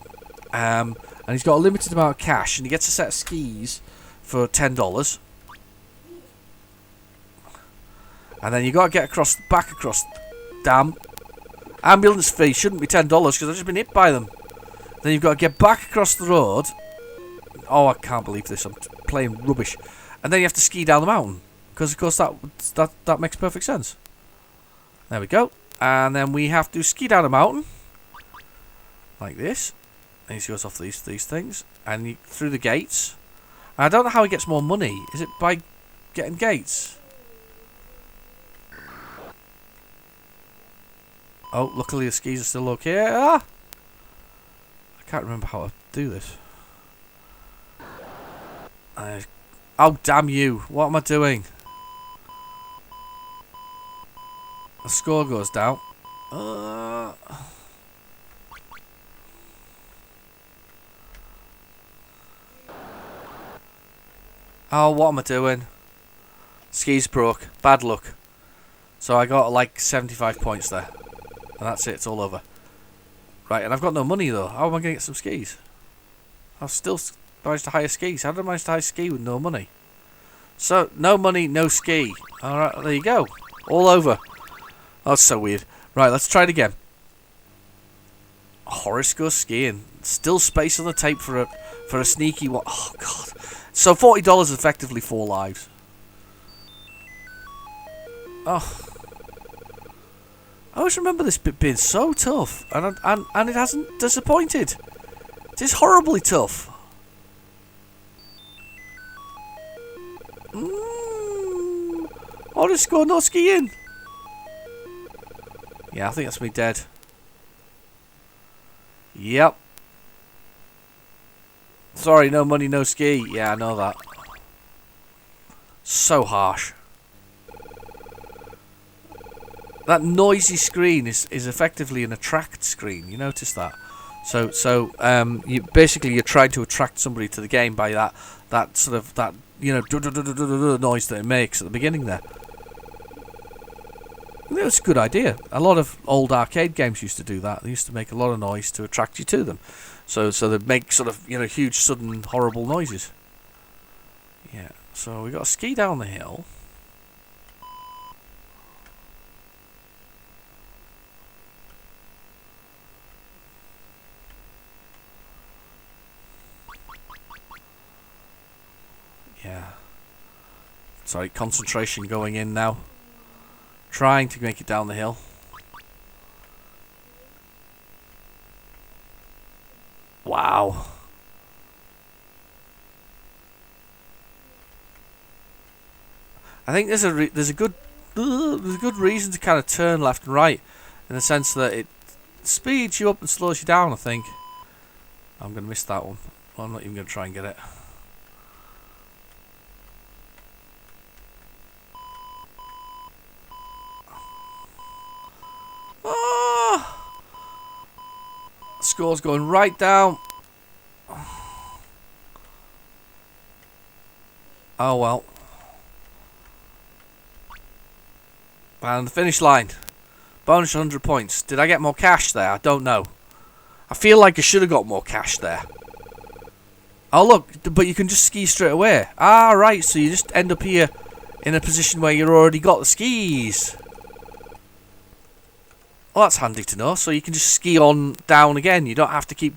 Speaker 1: And he's got a limited amount of cash, and he gets a set of skis for $10. And then you got to get back across. Damn. Ambulance fee shouldn't be $10 because I've just been hit by them. Then you've got to get back across the road. Oh, I can't believe this. I'm playing rubbish. And then you have to ski down the mountain, because of course that makes perfect sense. There we go. And then we have to ski down a mountain like this. And he goes off these things, and through the gates. And I don't know how he gets more money. Is it by getting gates? Oh, luckily the skis are still okay. I can't remember how to do this. Oh, damn you. What am I doing? The score goes down. Oh, what am I doing? Skis broke. Bad luck. So I got like 75 points there. And that's it, it's all over. Right, and I've got no money though. How am I going to get some skis? I've still managed to hire skis. How did I manage to hire ski with no money? So, no money, no ski. Alright, there you go. All over. That's so weird. Right, let's try it again. Horace Goes Skiing. Still space on the tape for a sneaky one. Oh, God. So, $40 is effectively 4 lives. Oh. I always remember this bit being so tough, and it hasn't disappointed. It is horribly tough. Oh, just go no skiing. Yeah, I think that's me dead. Yep. Sorry, no money, no ski. Yeah, I know that. So harsh. That noisy screen is effectively an attract screen. You notice that? So you're trying to attract somebody to the game by that sort of noise that it makes at the beginning there. It's a good idea. A lot of old arcade games used to do that. They used to make a lot of noise to attract you to them. So they'd make sort of huge, sudden, horrible noises. Yeah. So we got to ski down the hill. Yeah. Sorry, concentration going in now. Trying to make it down the hill. Wow. I think there's a good reason to kind of turn left and right, in the sense that it speeds you up and slows you down. I think. I'm gonna miss that one. Well, I'm not even gonna try and get it. Score's going right down. Oh well. And the finish line. Bonus 100 points. Did I get more cash there? I don't know. I feel like I should have got more cash there. Oh look, but you can just ski straight away. Ah right, so you just end up here in a position where you've already got the skis. Well, that's handy to know. So you can just ski on down again. You don't have to keep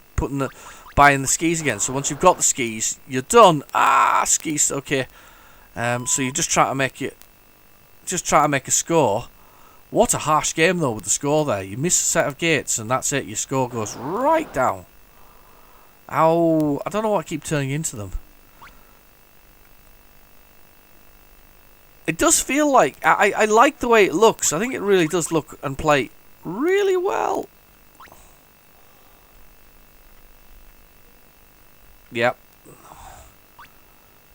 Speaker 1: buying the skis again. So once you've got the skis, you're done. Ah, skis. Okay. So you just try to make a score. What a harsh game though with the score there. You miss a set of gates and that's it. Your score goes right down. Ow! I don't know what I keep turning into them. It does feel like I like the way it looks. I think it really does look and play really well. Yep.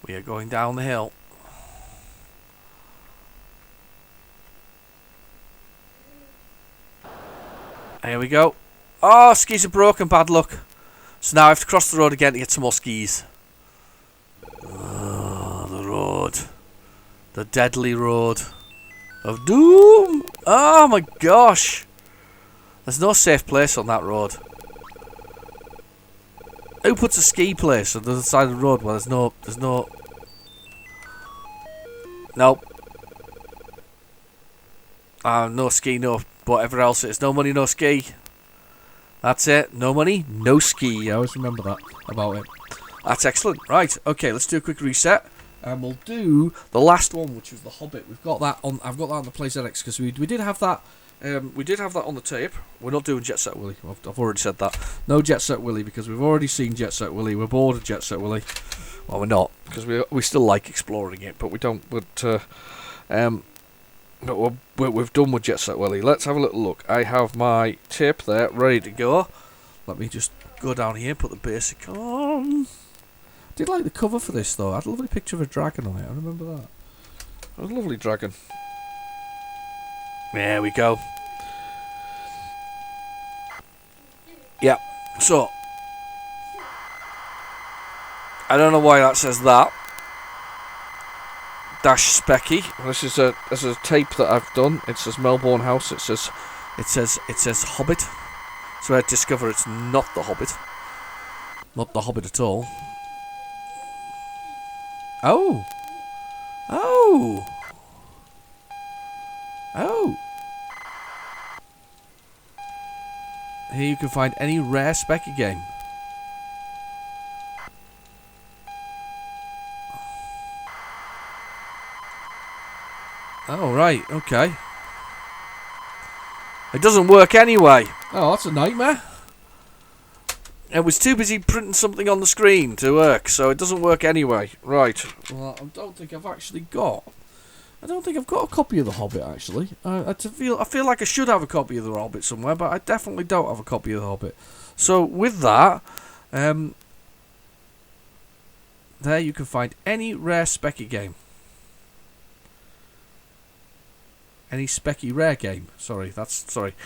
Speaker 1: We are going down the hill. Here we go. Oh, skis are broken, bad luck. So now I have to cross the road again to get some more skis. Oh, the road. The deadly road of doom. Oh my gosh. There's no safe place on that road. Who puts a ski place on the other side of the road where there's no... Nope. No ski, no whatever else it is. No money, no ski. That's it. No money, no ski. I always remember that about it. That's excellent. Right, okay, let's do a quick reset. And we'll do the last one, which was The Hobbit. We've got that on. I've got that on the PlayZX because we did have that. We did have that on the tape. We're not doing Jet Set Willy. I've already said that. No Jet Set Willy because we've already seen Jet Set Willy. We're bored of Jet Set Willy. Well, we're not because we still like exploring it, but we don't. But we've done with Jet Set Willy. Let's have a little look. I have my tape there ready to go. Let me just go down here, put the basic on. I did like the cover for this though. I had a lovely picture of a dragon on it. I remember that. It was a lovely dragon. There we go. Yeah. So I don't know why that says that. Dash Specky. This is a tape that I've done. It says Melbourne House. It says Hobbit. So I discover it's not the Hobbit. Not the Hobbit at all. Oh. Oh. Oh. Here you can find any rare Specky game. Oh, right, okay. It doesn't work anyway. Oh, that's a nightmare. It was too busy printing something on the screen to work, so it doesn't work anyway. Right. Well, I don't think I've got a copy of The Hobbit, actually. I feel like I should have a copy of The Hobbit somewhere, but I definitely don't have a copy of The Hobbit. So, with that, there you can find any rare specky game. Any specky rare game. Sorry.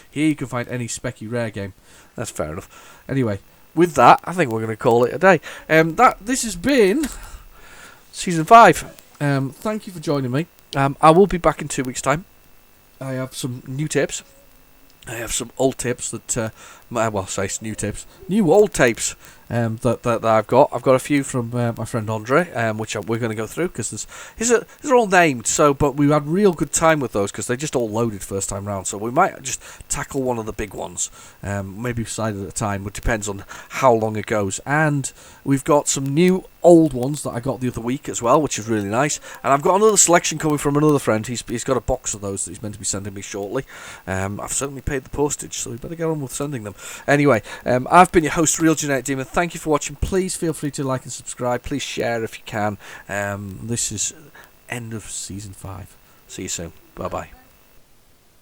Speaker 1: Here you can find any specky rare game. That's fair enough. Anyway, with that, I think we're going to call it a day. This has been Season 5. Thank you for joining me. I will be back in 2 weeks' time. I have some new tips. I have some old tips that, new tips, new old tapes that I've got. I've got a few from my friend Andre, which we're going to go through because these are all named. So, but we had real good time with those because they just all loaded first time round. So we might just tackle one of the big ones, maybe side at a time. It depends on how long it goes. And we've got some new old ones that I got the other week as well, which is really nice. And I've got another selection coming from another friend. He's got a box of those that he's meant to be sending me shortly. I've certainly paid the postage, so we better get on with sending them. Anyway, I've been your host, Real Genetic Demon. Thank you for watching. Please feel free to like and subscribe. Please share if you can. This is end of Season 5. See you soon. Bye-bye.